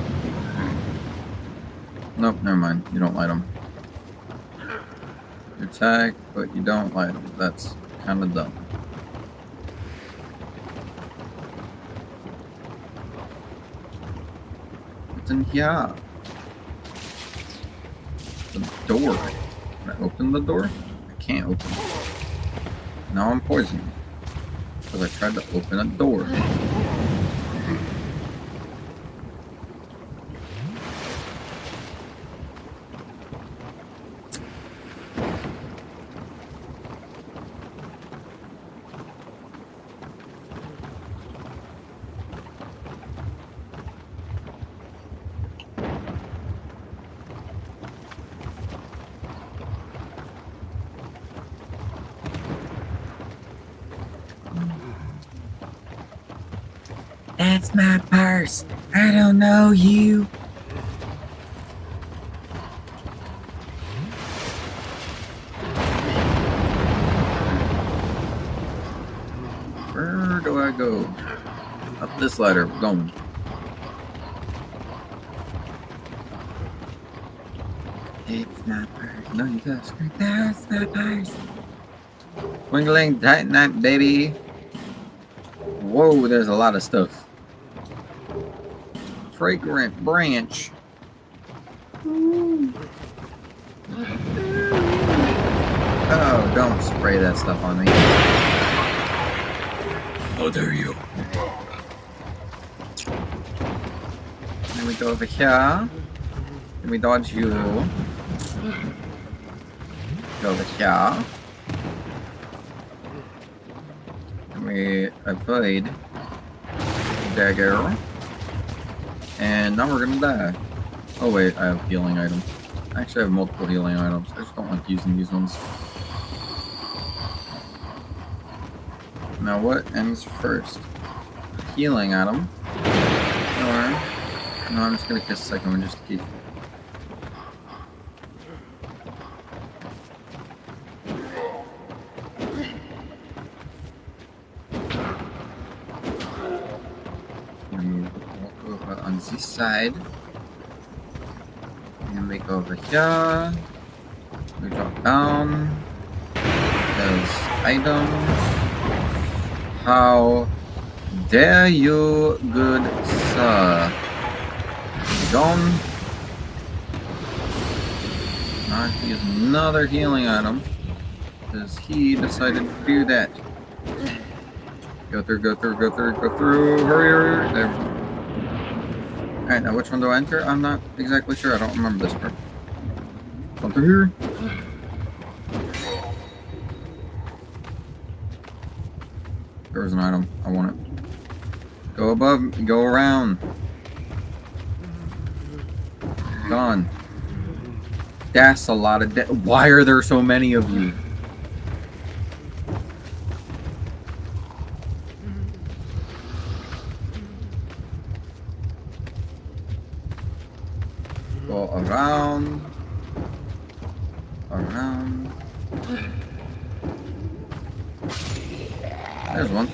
Nope, never mind. You don't light them. You attack, but you don't light them. That's kind of dumb. What's in here? The door. Can I open the door? I can't open it. Now I'm poisoned. Because I tried to open a door. That's my purse. I don't know you. Where do I go? Up this ladder. We're going. It's my purse. No, you gotta scream. That's my purse. Twinkling tight night, baby. Whoa, there's a lot of stuff. Fragrant branch. Ooh. Oh, don't spray that stuff on me. How dare you? Then we go over here. Then we dodge you. Go over here. And we avoid dagger. And now we're gonna die. Oh wait, I have healing items. Actually, I have multiple healing items. I just don't like using these ones. Now what ends first? Healing item. Or... no, I'm just gonna kiss the second one just to keep... on this side, and we go over here, we drop down, there's items. How dare you, good sir? Gone. Not to use another healing item. Because he decided to do that. Go through, go through, go through, go through. Hurry, hurry. There. Alright, now which one do I enter? I'm not exactly sure. I don't remember this part. Come through here. There was an item. I want it. Go above. Go around. Gone. That's a lot of why are there so many of you? Go around. Around. There's one.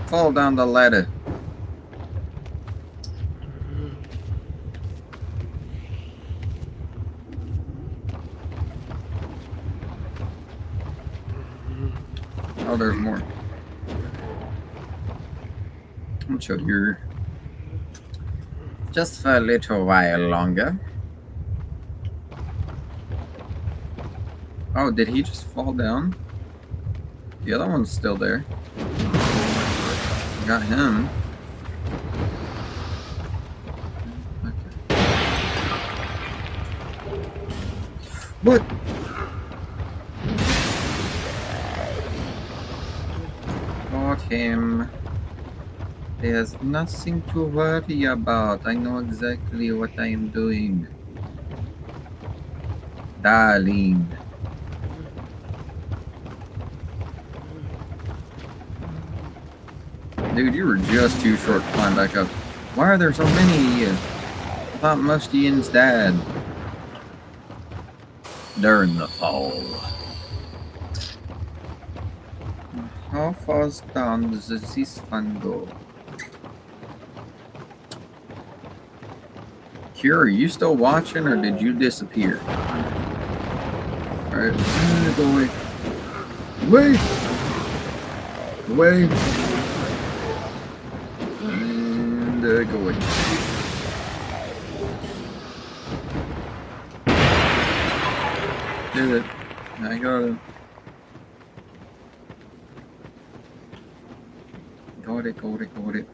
Fall down the ladder. Oh, there's more. I'll show you just for a little while longer. Oh, did he just fall down? The other one's still there. Got him. Okay. What? Got him. There's nothing to worry about. I know exactly what I am doing. Darling. Dude, you were just too short to climb back up. Why are there so many? I thought most Ian's dead. During the fall. How far down does this one go? Cure, are you still watching or did you disappear? Alright, go away. Away! Away! And go away. Did it. I got it. Got it, got it, got it.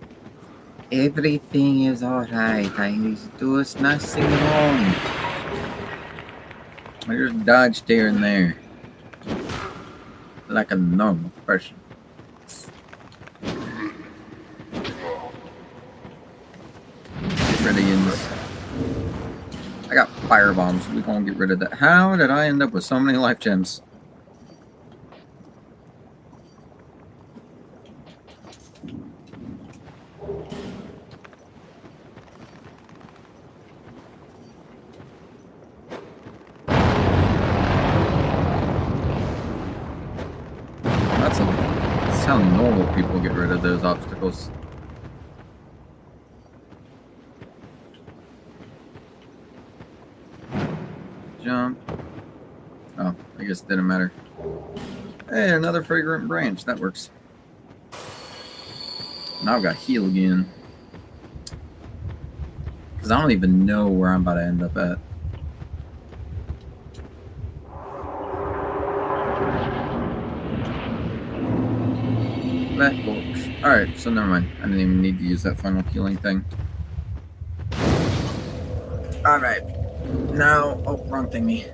Everything is alright. I do nothing wrong. I just dodged here and there. Like a normal person. Get rid of Yins. I got fire bombs. We gonna get rid of that. How did I end up with so many life gems? That's how normal people get rid of those obstacles. Jump. Oh, I guess it didn't matter. Hey, another fragrant branch. That works. Now I've got heal again. Because I don't even know where I'm about to end up at. That works. Alright, so never mind. I didn't even need to use that final healing thing. Alright. Now, oh, wrong thingy.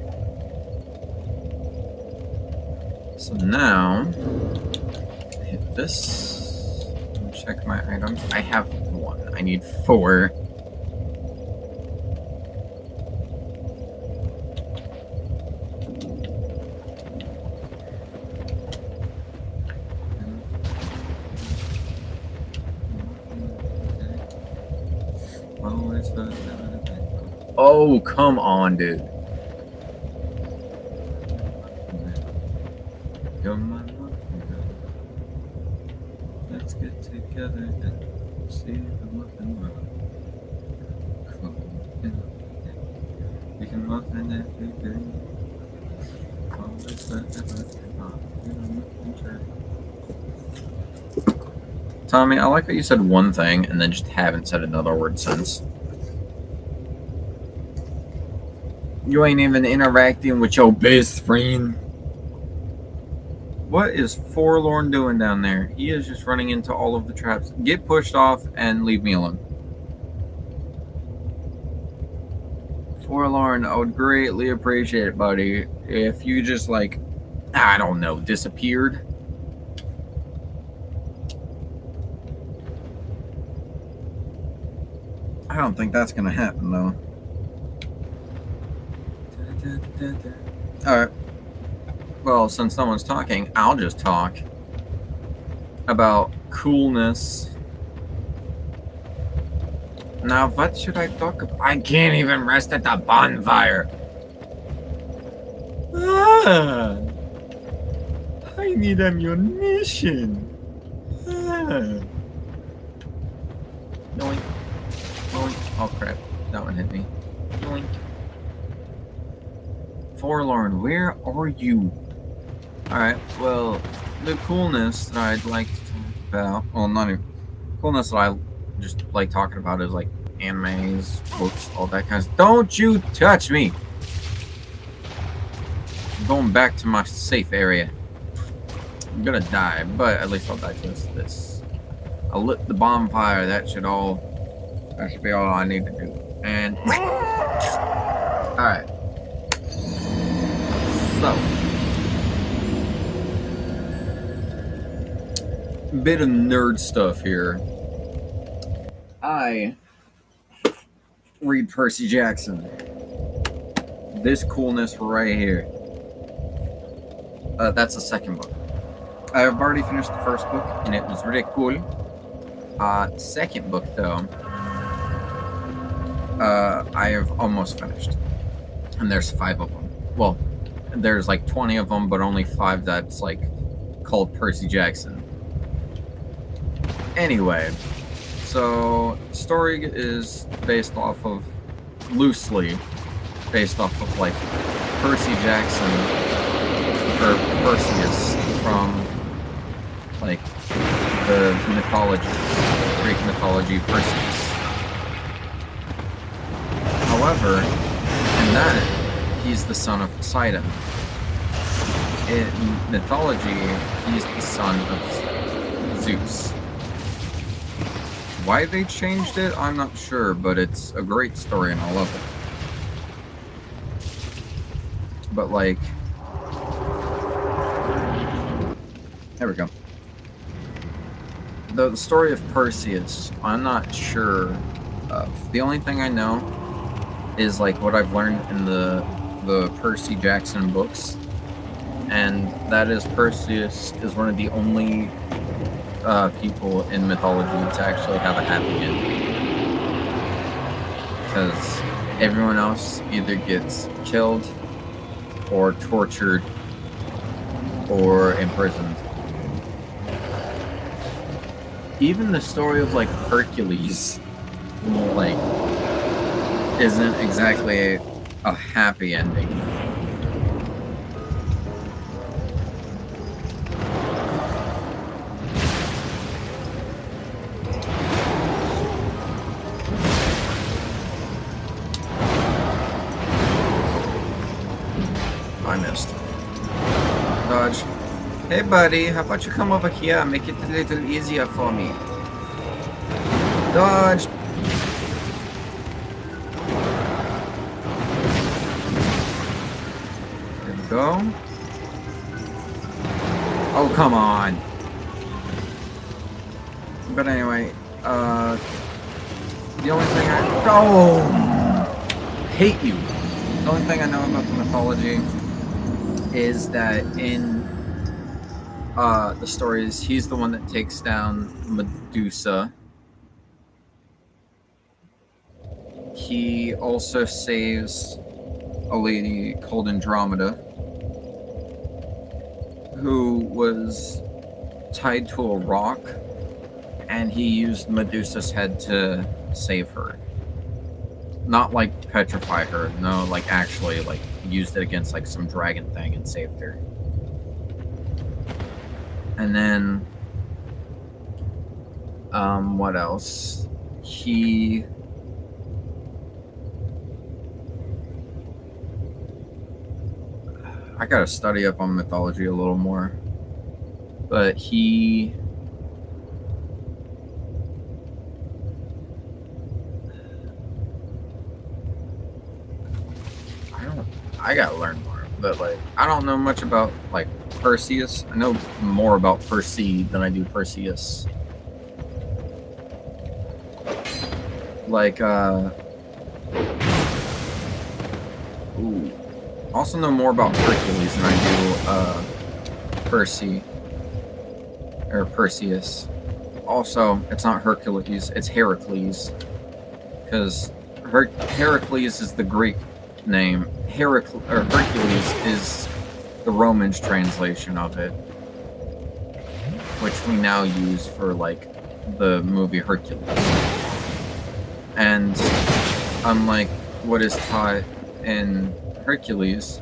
So now, hit this. And check my items. I have 1. I need 4. Oh, come on, dude. Let's get together and see the muffin world. We can muffin every day. Tommy, I like how you said one thing and then just haven't said another word since. You ain't even interacting with your best friend. What is Forlorn doing down there? He is just running into all of the traps. Get pushed off and leave me alone. Forlorn, I would greatly appreciate it, buddy, if you just, like, I don't know, disappeared. I don't think that's gonna happen, though. Alright. Well, since no one's talking, I'll just talk about coolness. Now, what should I talk about? I can't even rest at the bonfire. Ah, I need ammunition. Ah. Yoink. Yoink. Oh, crap. That one hit me. Yoink. Forlorn, where are you? Alright, well, the coolness that I'd like to talk about, well, not even coolness that I just like talking about is like animes, books, all that kind of stuff. Don't you touch me! I'm going back to my safe area. I'm gonna die, but at least I'll digest this. I lit the bonfire, that should be all I need to do. And alright. So, bit of nerd stuff here. I read Percy Jackson. This coolness right here. That's the second book. I've already finished the first book, and it was really cool. Second book, though, I have almost finished. And there's 5 of them. Well, there's like 20 of them, but only 5 that's like called Percy Jackson. Anyway, so story is based off of, loosely based off of like Percy Jackson, or Perseus from like the mythology, Greek mythology, Perseus. However, in that, he's the son of Poseidon. In mythology, he's the son of Zeus. Why they changed it, I'm not sure, but it's a great story and I love it. But like, there we go. The story of Perseus, I'm not sure of. The only thing I know is like what I've learned in the Percy Jackson books, and that is Perseus is one of the only people in mythology to actually have a happy ending, because everyone else either gets killed or tortured or imprisoned. Even the story of like Hercules, like, isn't exactly a happy ending. I missed. Dodge. Hey buddy, how about you come over here and make it a little easier for me? Dodge. There we go. Oh, come on. But anyway, the only thing hate you. The only thing I know about the mythology is that in the stories, he's the one that takes down Medusa. He also saves a lady called Andromeda, who was tied to a rock, and he used Medusa's head to save her. Not like petrify her, no, like actually like used it against like some dragon thing and saved her. And then what else? I gotta study up on mythology a little more. But he... I gotta learn more. But, like, I don't know much about, like, Perseus. I know more about Percy than I do Perseus. Like, ooh. Also know more about Hercules than I do, Percy. Or Perseus. Also, it's not Hercules, it's Heracles. Because Heracles is the Greek name. Hercules is the Roman translation of it. Which we now use for, like, the movie Hercules. And unlike what is taught in Hercules,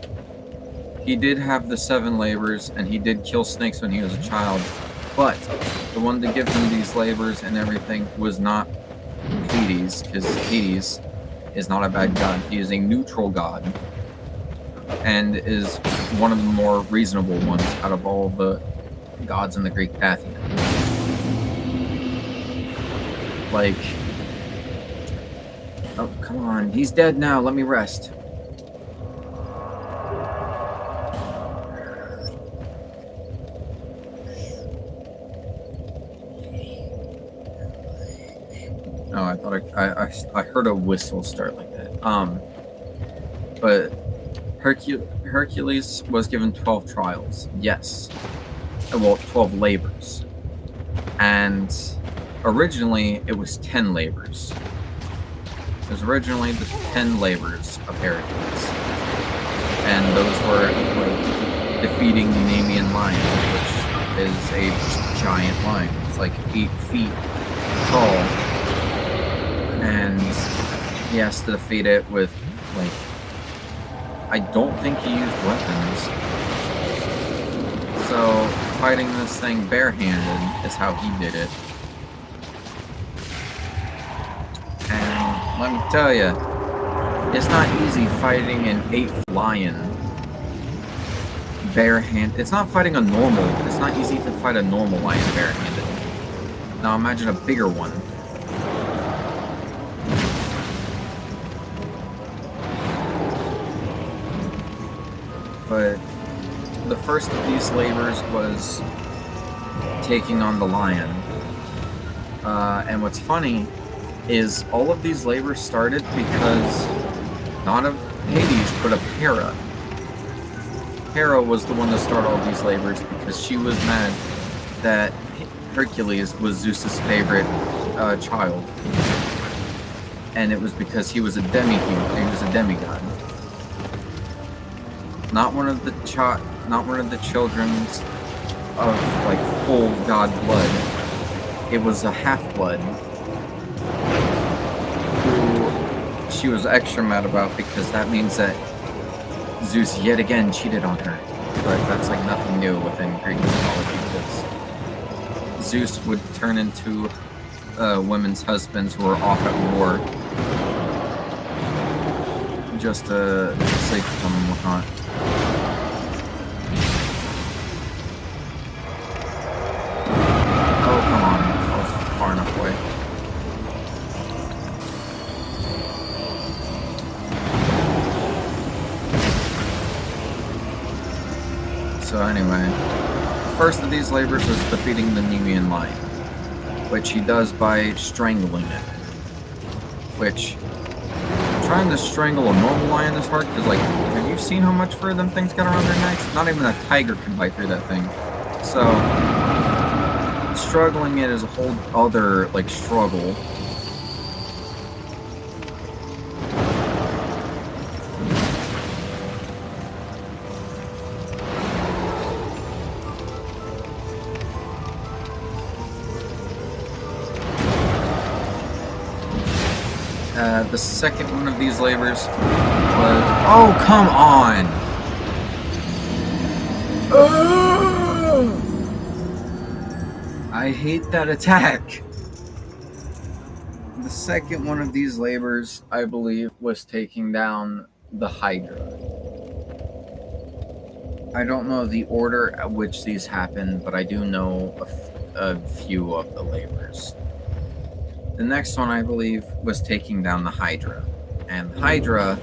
he did have the 7 labors, and he did kill snakes when he was a child, but the one to give him these labors and everything was not Hades, because Hades is not a bad god. He is a neutral god, and is one of the more reasonable ones out of all the gods in the Greek pantheon. Like, oh, come on, he's dead now, let me rest. No, I thought I heard a whistle start like that. But Hercules was given 12 trials. Yes. Well, 12 labors. And originally it was 10 labors. It was originally the 10 labors of Hercules. And those were like defeating the Nemean lion, which is a giant lion. It's like 8 feet tall. And he has to defeat it with, like, I don't think he used weapons. So, fighting this thing barehanded is how he did it. And let me tell you, it's not easy fighting an 8-foot lion barehanded. It's not fighting a normal. It's not easy to fight a normal lion barehanded. Now imagine a bigger one. But the first of these labors was taking on the lion. And what's funny is all of these labors started because not of Hades, but of Hera. Hera was the one to start all these labors because she was mad that Hercules was Zeus's favorite child. And it was because he was a demi-human, he was a demigod. Not one of the children of, like, full god blood. It was a half-blood who she was extra mad about because that means that Zeus yet again cheated on her. But that's, like, nothing new within Greek mythology because Zeus would turn into women's husbands who were off at war just to sleep with them and whatnot. Oh, come on. I was far enough away. So anyway, the first of these labors was defeating the Nemean lion, which he does by strangling it. Which, trying to strangle a normal lion is hard, because, like, have you seen how much fur them things got around their necks? Not even a tiger can bite through that thing. So, struggling it is a whole other, like, struggle. The second one of these labors was... Oh, come on! I hate that attack! The second one of these labors, I believe, was taking down the Hydra. I don't know the order at which these happen, but I do know a few of the labors. The next one, I believe, was taking down the Hydra. And the Hydra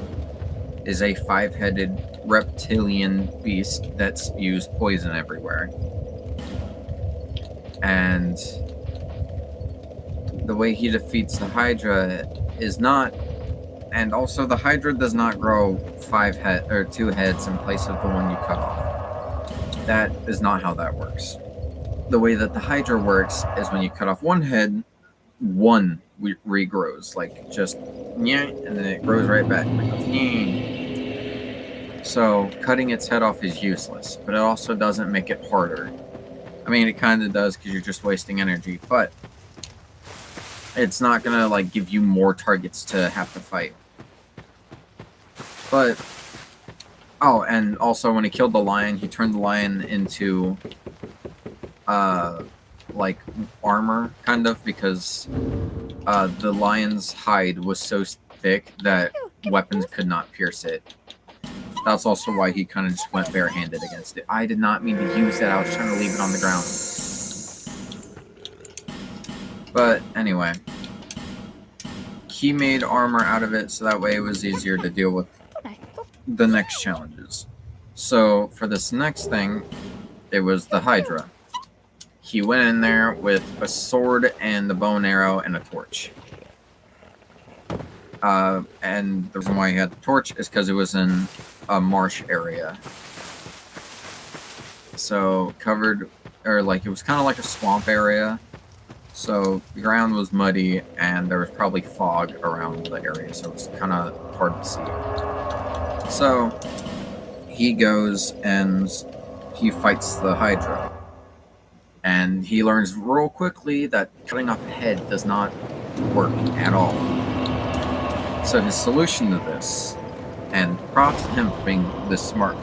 is a 5-headed reptilian beast that spews poison everywhere. And the way he defeats the Hydra is not... And also, the Hydra does not grow 2 heads in place of the one you cut off. That is not how that works. The way that the Hydra works is when you cut off one head, one regrows, like just yeah, and then it grows right back. And it goes, yeah. So cutting its head off is useless, but it also doesn't make it harder. I mean, it kind of does because you're just wasting energy, but it's not gonna like give you more targets to have to fight. But oh, and also when he killed the lion, he turned the lion into like armor, kind of, because the lion's hide was so thick that weapons could not pierce it. That's also why he kind of just went barehanded against it. I did not mean to use that. I was trying to leave it on the ground. But anyway, he made armor out of it so that way it was easier to deal with the next challenges. So for this next thing, it was the Hydra. He went in there with a sword and the bow and arrow and a torch. And the reason why he had the torch is because it was in a marsh area. So covered, or like it was kind of like a swamp area. So the ground was muddy and there was probably fog around the area, so it was kind of hard to see. So he goes and he fights the Hydra. And he learns real quickly that cutting off a head does not work at all. So his solution to this, and props to him for being this smart,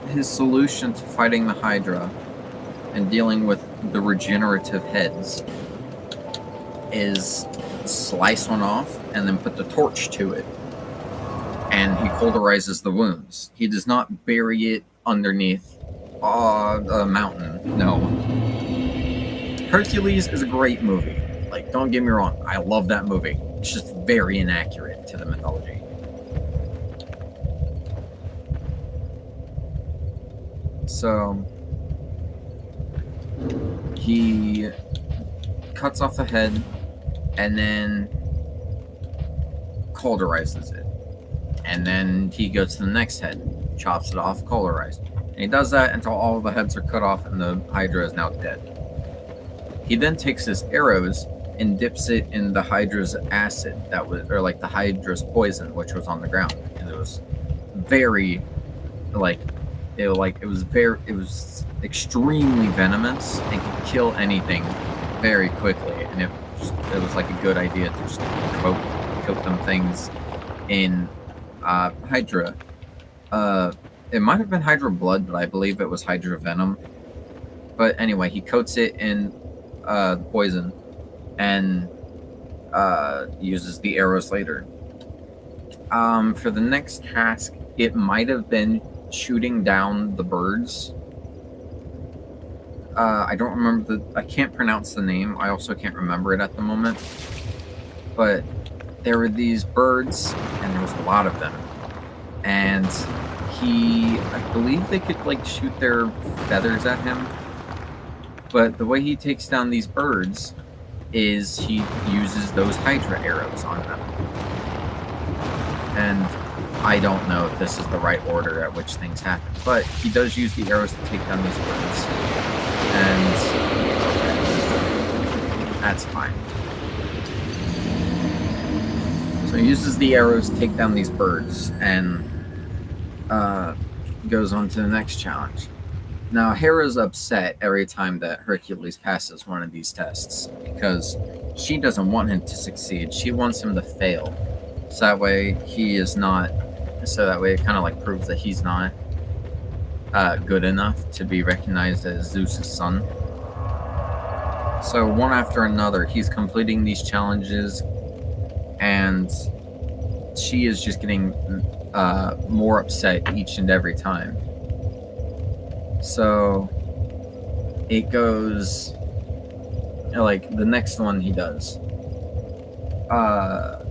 his solution to fighting the Hydra and dealing with the regenerative heads is slice one off and then put the torch to it. And he cauterizes the wounds. He does not bury it underneath a mountain. No. Hercules is a great movie. Like, don't get me wrong. I love that movie. It's just very inaccurate to the mythology. So he cuts off the head and then cauterizes it. And then he goes to the next head, chops it off, cauterized. And he does that until all of the heads are cut off and the Hydra is now dead. He then takes his arrows and dips it in the Hydra's acid that was, or like the Hydra's poison, which was on the ground. And it was very, it was extremely venomous and could kill anything very quickly. And it was like a good idea to just coat them things in Hydra. It might have been Hydra blood, but I believe it was Hydra venom. But anyway, he coats it in the poison and uses the arrows later. For the next task, it might have been shooting down the birds. I don't remember I can't pronounce the name. I also can't remember it at the moment. But there were these birds, and there was a lot of them. And I believe they could like shoot their feathers at him. But the way he takes down these birds is he uses those Hydra arrows on them. And I don't know if this is the right order at which things happen, but he does use the arrows to take down these birds. And that's fine. So he uses the arrows to take down these birds and goes on to the next challenge. Now, Hera's upset every time that Hercules passes one of these tests because she doesn't want him to succeed. She wants him to fail. So that way it kind of like proves that he's not good enough to be recognized as Zeus's son. So one after another, he's completing these challenges, and she is just getting more upset each and every time. So it goes like the next one he does.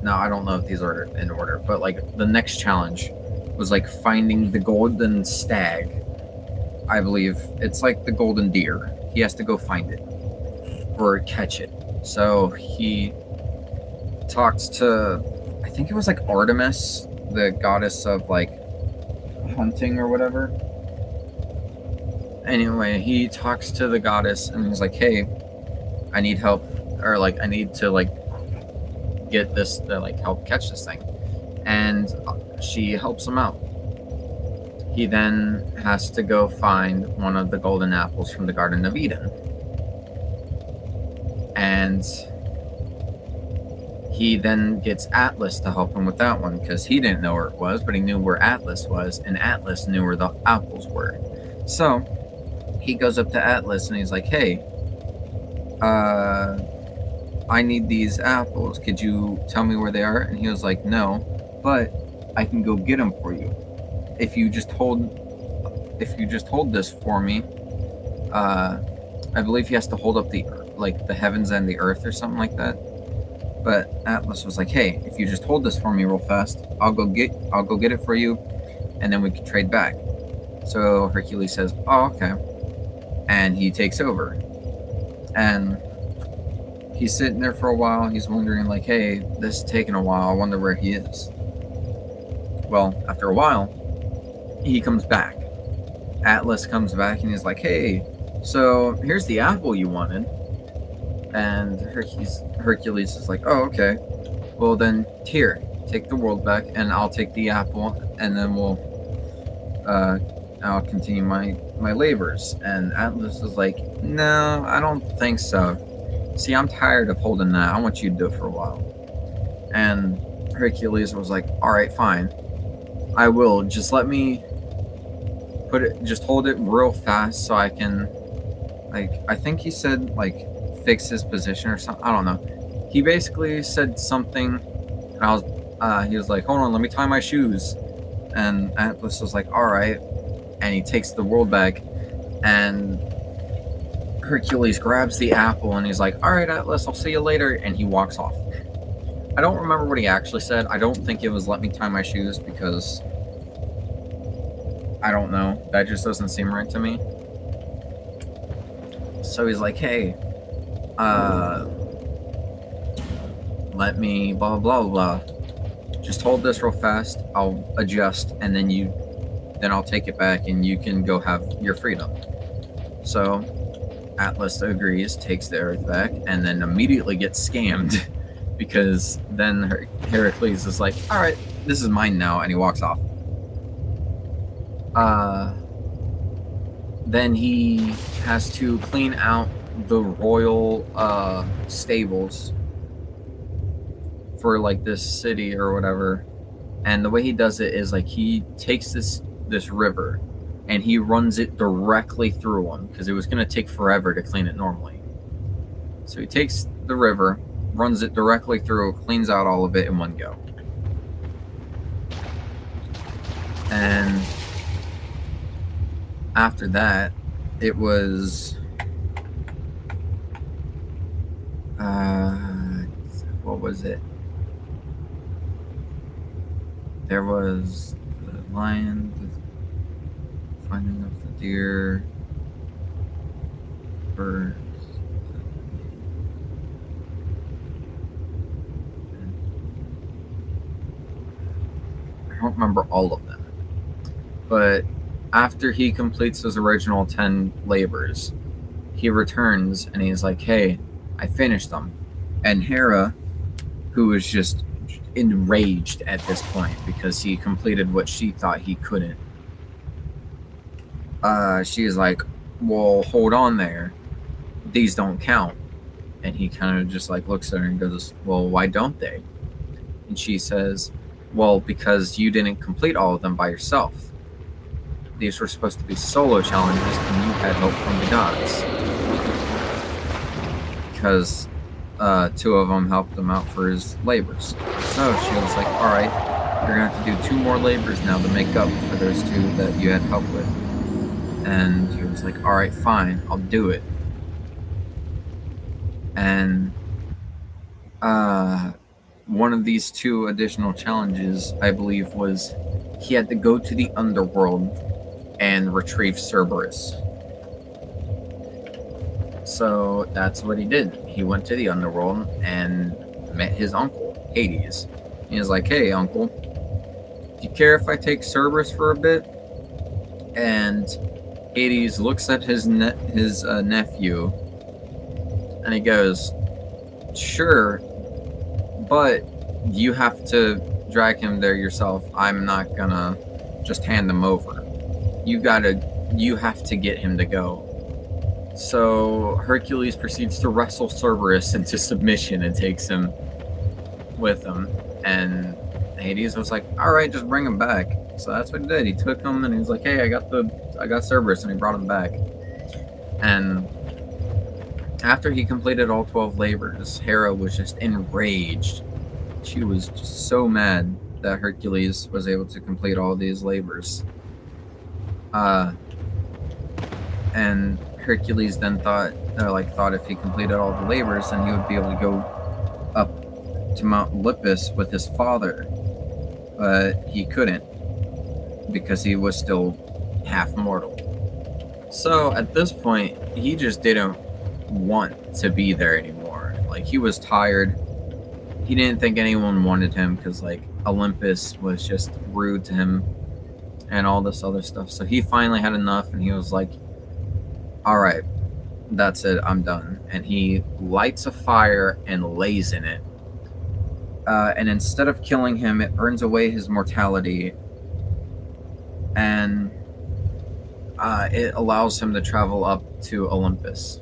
No, I don't know if these are in order, but like the next challenge was like finding the golden stag. I believe it's like the golden deer. He has to go find it or catch it. So he talks to, I think it was like Artemis, the goddess of like hunting or whatever. Anyway, he talks to the goddess and he's like, hey, I need help, or like I need to like get this to like help catch this thing. And she helps him out. He then has to go find one of the golden apples from the Garden of Eden. And he then gets Atlas to help him with that one because he didn't know where it was, but he knew where Atlas was, and Atlas knew where the apples were. So he goes up to Atlas and he's like, hey, I need these apples. Could you tell me where they are? And he was like, no, but I can go get them for you. If you just hold this for me, I believe he has to hold up the heavens and the earth or something like that. But Atlas was like, hey, if you just hold this for me real fast, I'll go get it for you, and then we can trade back. So Hercules says, oh, okay. And he takes over. And he's sitting there for a while. He's wondering, like, hey, this is taking a while. I wonder where he is. Well, after a while, he comes back. Atlas comes back and he's like, hey, so here's the apple you wanted. And Hercules is like, oh, okay. Well, then here, take the world back, and I'll take the apple, and then I'll continue my labors. And Atlas is like, no, I don't think so. See, I'm tired of holding that. I want you to do it for a while. And Hercules was like, all right, fine. I will. Just let me just hold it real fast so I can, like, I think he said, like, fix his position or something. I don't know. He basically said something, and he was like, hold on, let me tie my shoes. And Atlas was like, all right. And he takes the world back, and Hercules grabs the apple, and he's like, all right, Atlas, I'll see you later. And he walks off. I don't remember what he actually said. I don't think it was let me tie my shoes, because I don't know. That just doesn't seem right to me. So he's like, hey, let me blah blah blah. Just hold this real fast. I'll adjust, and then I'll take it back, and you can go have your freedom. So Atlas agrees, takes the earth back, and then immediately gets scammed because then Heracles is like, all right, this is mine now, and he walks off. Then he has to clean out the royal stables for like this city or whatever, and the way he does it is like he takes this river and he runs it directly through them because it was going to take forever to clean it normally. So he takes the river, runs it directly through, cleans out all of it in one go. And after that, it was what was it? There was the lion, the finding of the deer, birds. I don't remember all of them. But after he completes his original 10 labors, he returns and he's like, hey, I finished them. And Hera, who is just enraged at this point because he completed what she thought he couldn't, she's like, well, hold on there. These don't count. And he kind of just like looks at her and goes, well, why don't they? And she says, well, because you didn't complete all of them by yourself. These were supposed to be solo challenges, and you had help from the gods. Because 2 of them helped him out for his labors. So she was like, all right, you're going to have to do 2 more labors now to make up for those 2 that you had help with. And he was was like, all right, fine, I'll do it. And one of these 2 additional challenges, I believe, was he had to go to the underworld and retrieve Cerberus. So that's what he did. He went to the underworld and met his uncle, Hades. He was like, hey, uncle, do you care if I take Cerberus for a bit? And Hades looks at his nephew and he goes, sure, but you have to drag him there yourself. I'm not gonna just hand him over. You have to get him to go. So Hercules proceeds to wrestle Cerberus into submission and takes him with him. And Hades was like, all right, just bring him back. So that's what he did. He took him and he was like, hey, I got Cerberus, and he brought him back. And after he completed all 12 labors, Hera was just enraged. She was just so mad that Hercules was able to complete all these labors. And Hercules then thought if he completed all the labors, then he would be able to go up to Mount Olympus with his father. But he couldn't, because he was still half mortal. So at this point, he just didn't want to be there anymore. Like, he was tired. He didn't think anyone wanted him because, like, Olympus was just rude to him and all this other stuff. So he finally had enough, and he was like, all right, that's it, I'm done. And he lights a fire and lays in it. And instead of killing him, it burns away his mortality. And it allows him to travel up to Olympus,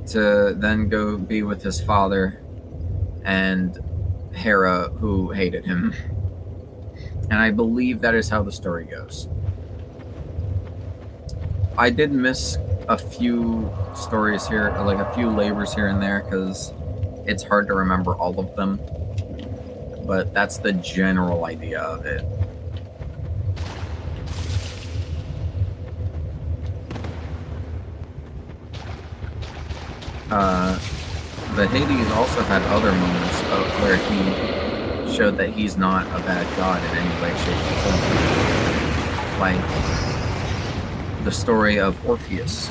to then go be with his father and Hera, who hated him. And I believe that is how the story goes. I did miss a few stories here, like a few labors here and there, because it's hard to remember all of them. But that's the general idea of it. But Hades also had other moments where he showed that he's not a bad god in any way, shape, or form. Like the story of Orpheus.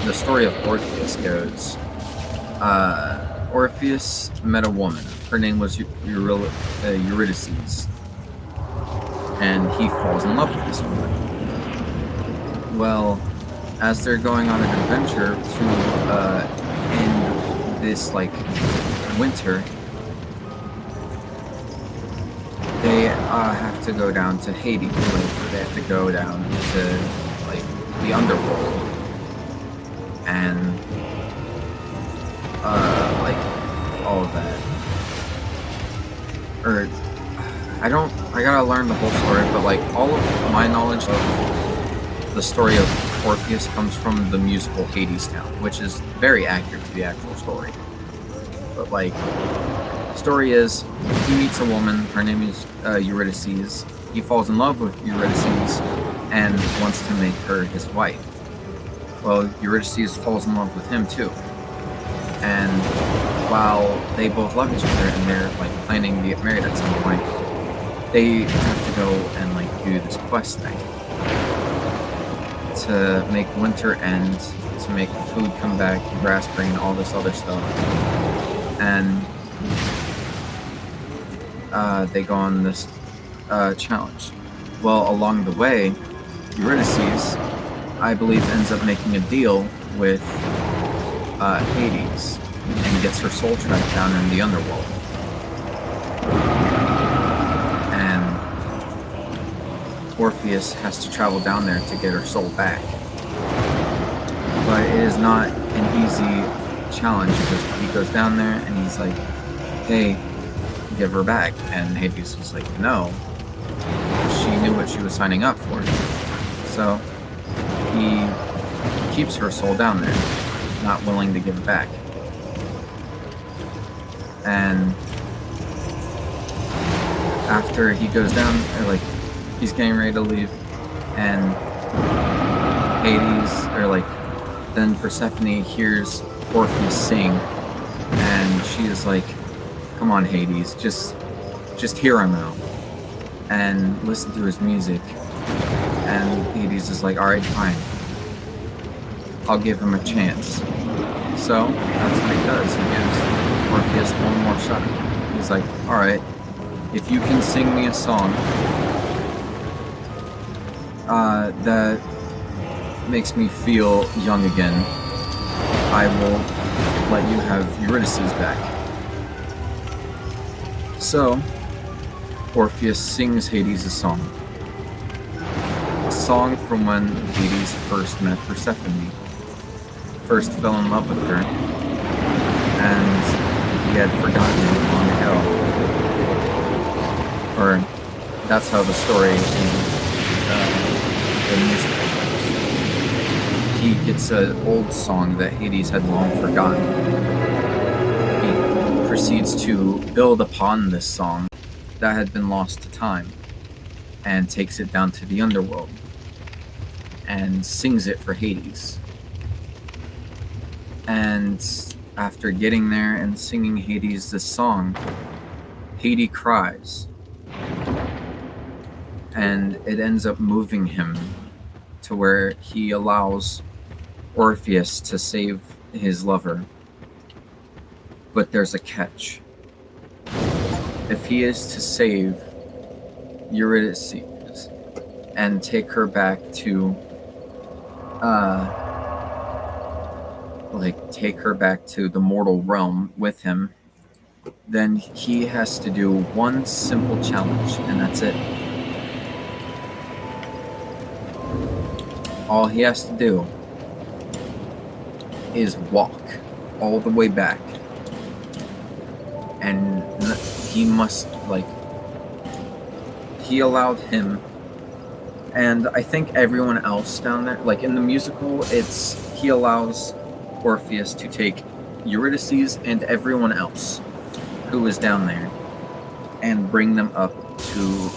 The story of Orpheus goes, Orpheus met a woman. Her name was Eurydice. And he falls in love with this woman. Well, as they're going on an adventure to end this, like, winter, they have to go down to Hades. They have to go down to, like, the underworld. And, like, all of that. Or, I gotta learn the whole story, but, like, all of my knowledge of the story of Orpheus comes from the musical Hadestown, which is very accurate to the actual story. But, like, the story is, he meets a woman, her name is Eurydice. He falls in love with Eurydice and wants to make her his wife. Well, Eurydice falls in love with him too. And while they both love each other and they're, like, planning to get married at some point, they have to go and, like, do this quest thing to make winter end, to make the food come back, the grass green, all this other stuff. And they go on this challenge. Well, along the way, Eurydice, I believe, ends up making a deal with Hades and gets her soul trapped down in the underworld. Orpheus has to travel down there to get her soul back. But it is not an easy challenge, because he goes down there and he's like, hey, give her back. And Hades was like, no. She knew what she was signing up for. So he keeps her soul down there, not willing to give it back. And after he goes down, or like he's getting ready to leave, and Hades, or like then Persephone hears Orpheus sing, and she is like, "Come on, Hades, just hear him out and listen to his music." And Hades is like, "All right, fine. I'll give him a chance." So that's what he does. He gives Orpheus one more shot. He's like, "All right, if you can sing me a song that makes me feel young again, I will let you have Eurydice back." So Orpheus sings Hades a song. A song from when Hades first met Persephone. First fell in love with her, and he had forgotten it long ago. Or that's how the story in the musical goes. He gets an old song that Hades had long forgotten. He proceeds to build upon this song that had been lost to time, and takes it down to the underworld and sings it for Hades. And after getting there and singing Hades this song, Hades cries, and it ends up moving him to where he allows Orpheus to save his lover. But there's a catch. If he is to save Eurydice and take her back to take her back to the mortal realm with him, then he has to do one simple challenge, and that's it. All he has to do is walk all the way back, and he must, he allowed him, and I think everyone else down there, like in the musical, he allows Orpheus to take Eurydice and everyone else who is down there and bring them up to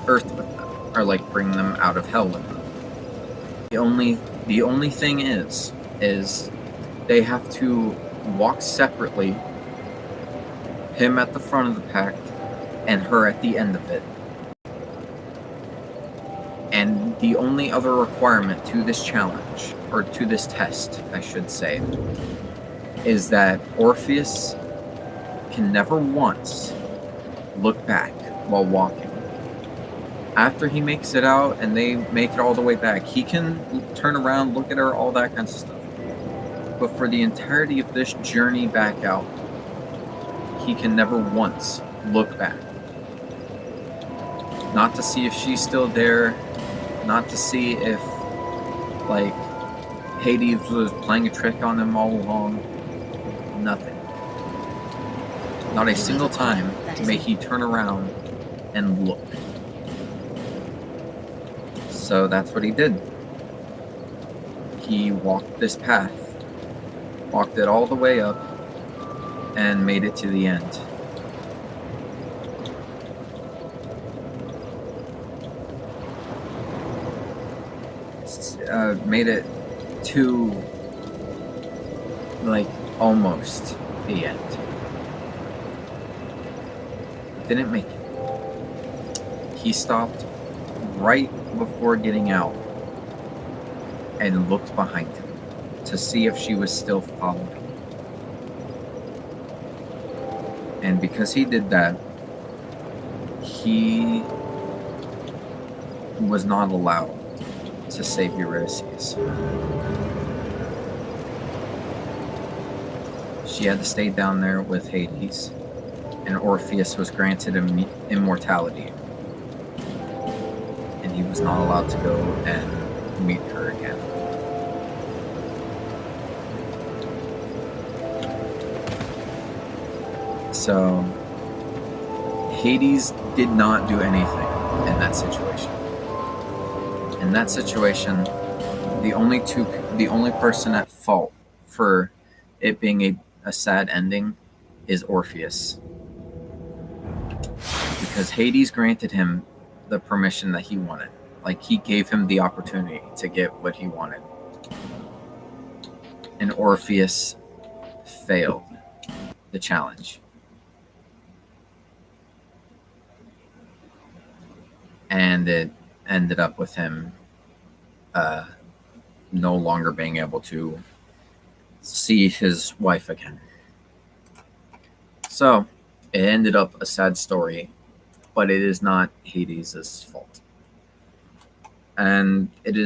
Earth with them, or bring them out of hell with them. The only thing is they have to walk separately, him at the front of the pack and her at the end of it. And the only other requirement to this challenge, or to this test, I should say, is that Orpheus can never once look back while walking. After he makes it out and they make it all the way back, he can turn around, look at her, all that kind of stuff. But for the entirety of this journey back out, he can never once look back. Not to see if she's still there, not to see if, Hades was playing a trick on him all along. Nothing. Not a single time may he turn around and look. So that's what he did. He walked this path, walked it all the way up, and made it to the end. Made it to, almost the end. Didn't make it. He stopped right before getting out and looked behind him to see if she was still following. And because he did that, he was not allowed to save Eurydice. She had to stay down there with Hades, and Orpheus was granted immortality. And he was not allowed to go and meet her again. So, Hades did not do anything in that situation. In that situation, the only person at fault for it being a sad ending is Orpheus. because Hades granted him the permission that he wanted. Like, he gave him the opportunity to get what he wanted. And Orpheus failed the challenge. And it ended up with him no longer being able to see his wife again. So, it ended up a sad story, but it is not Hades' fault. And it is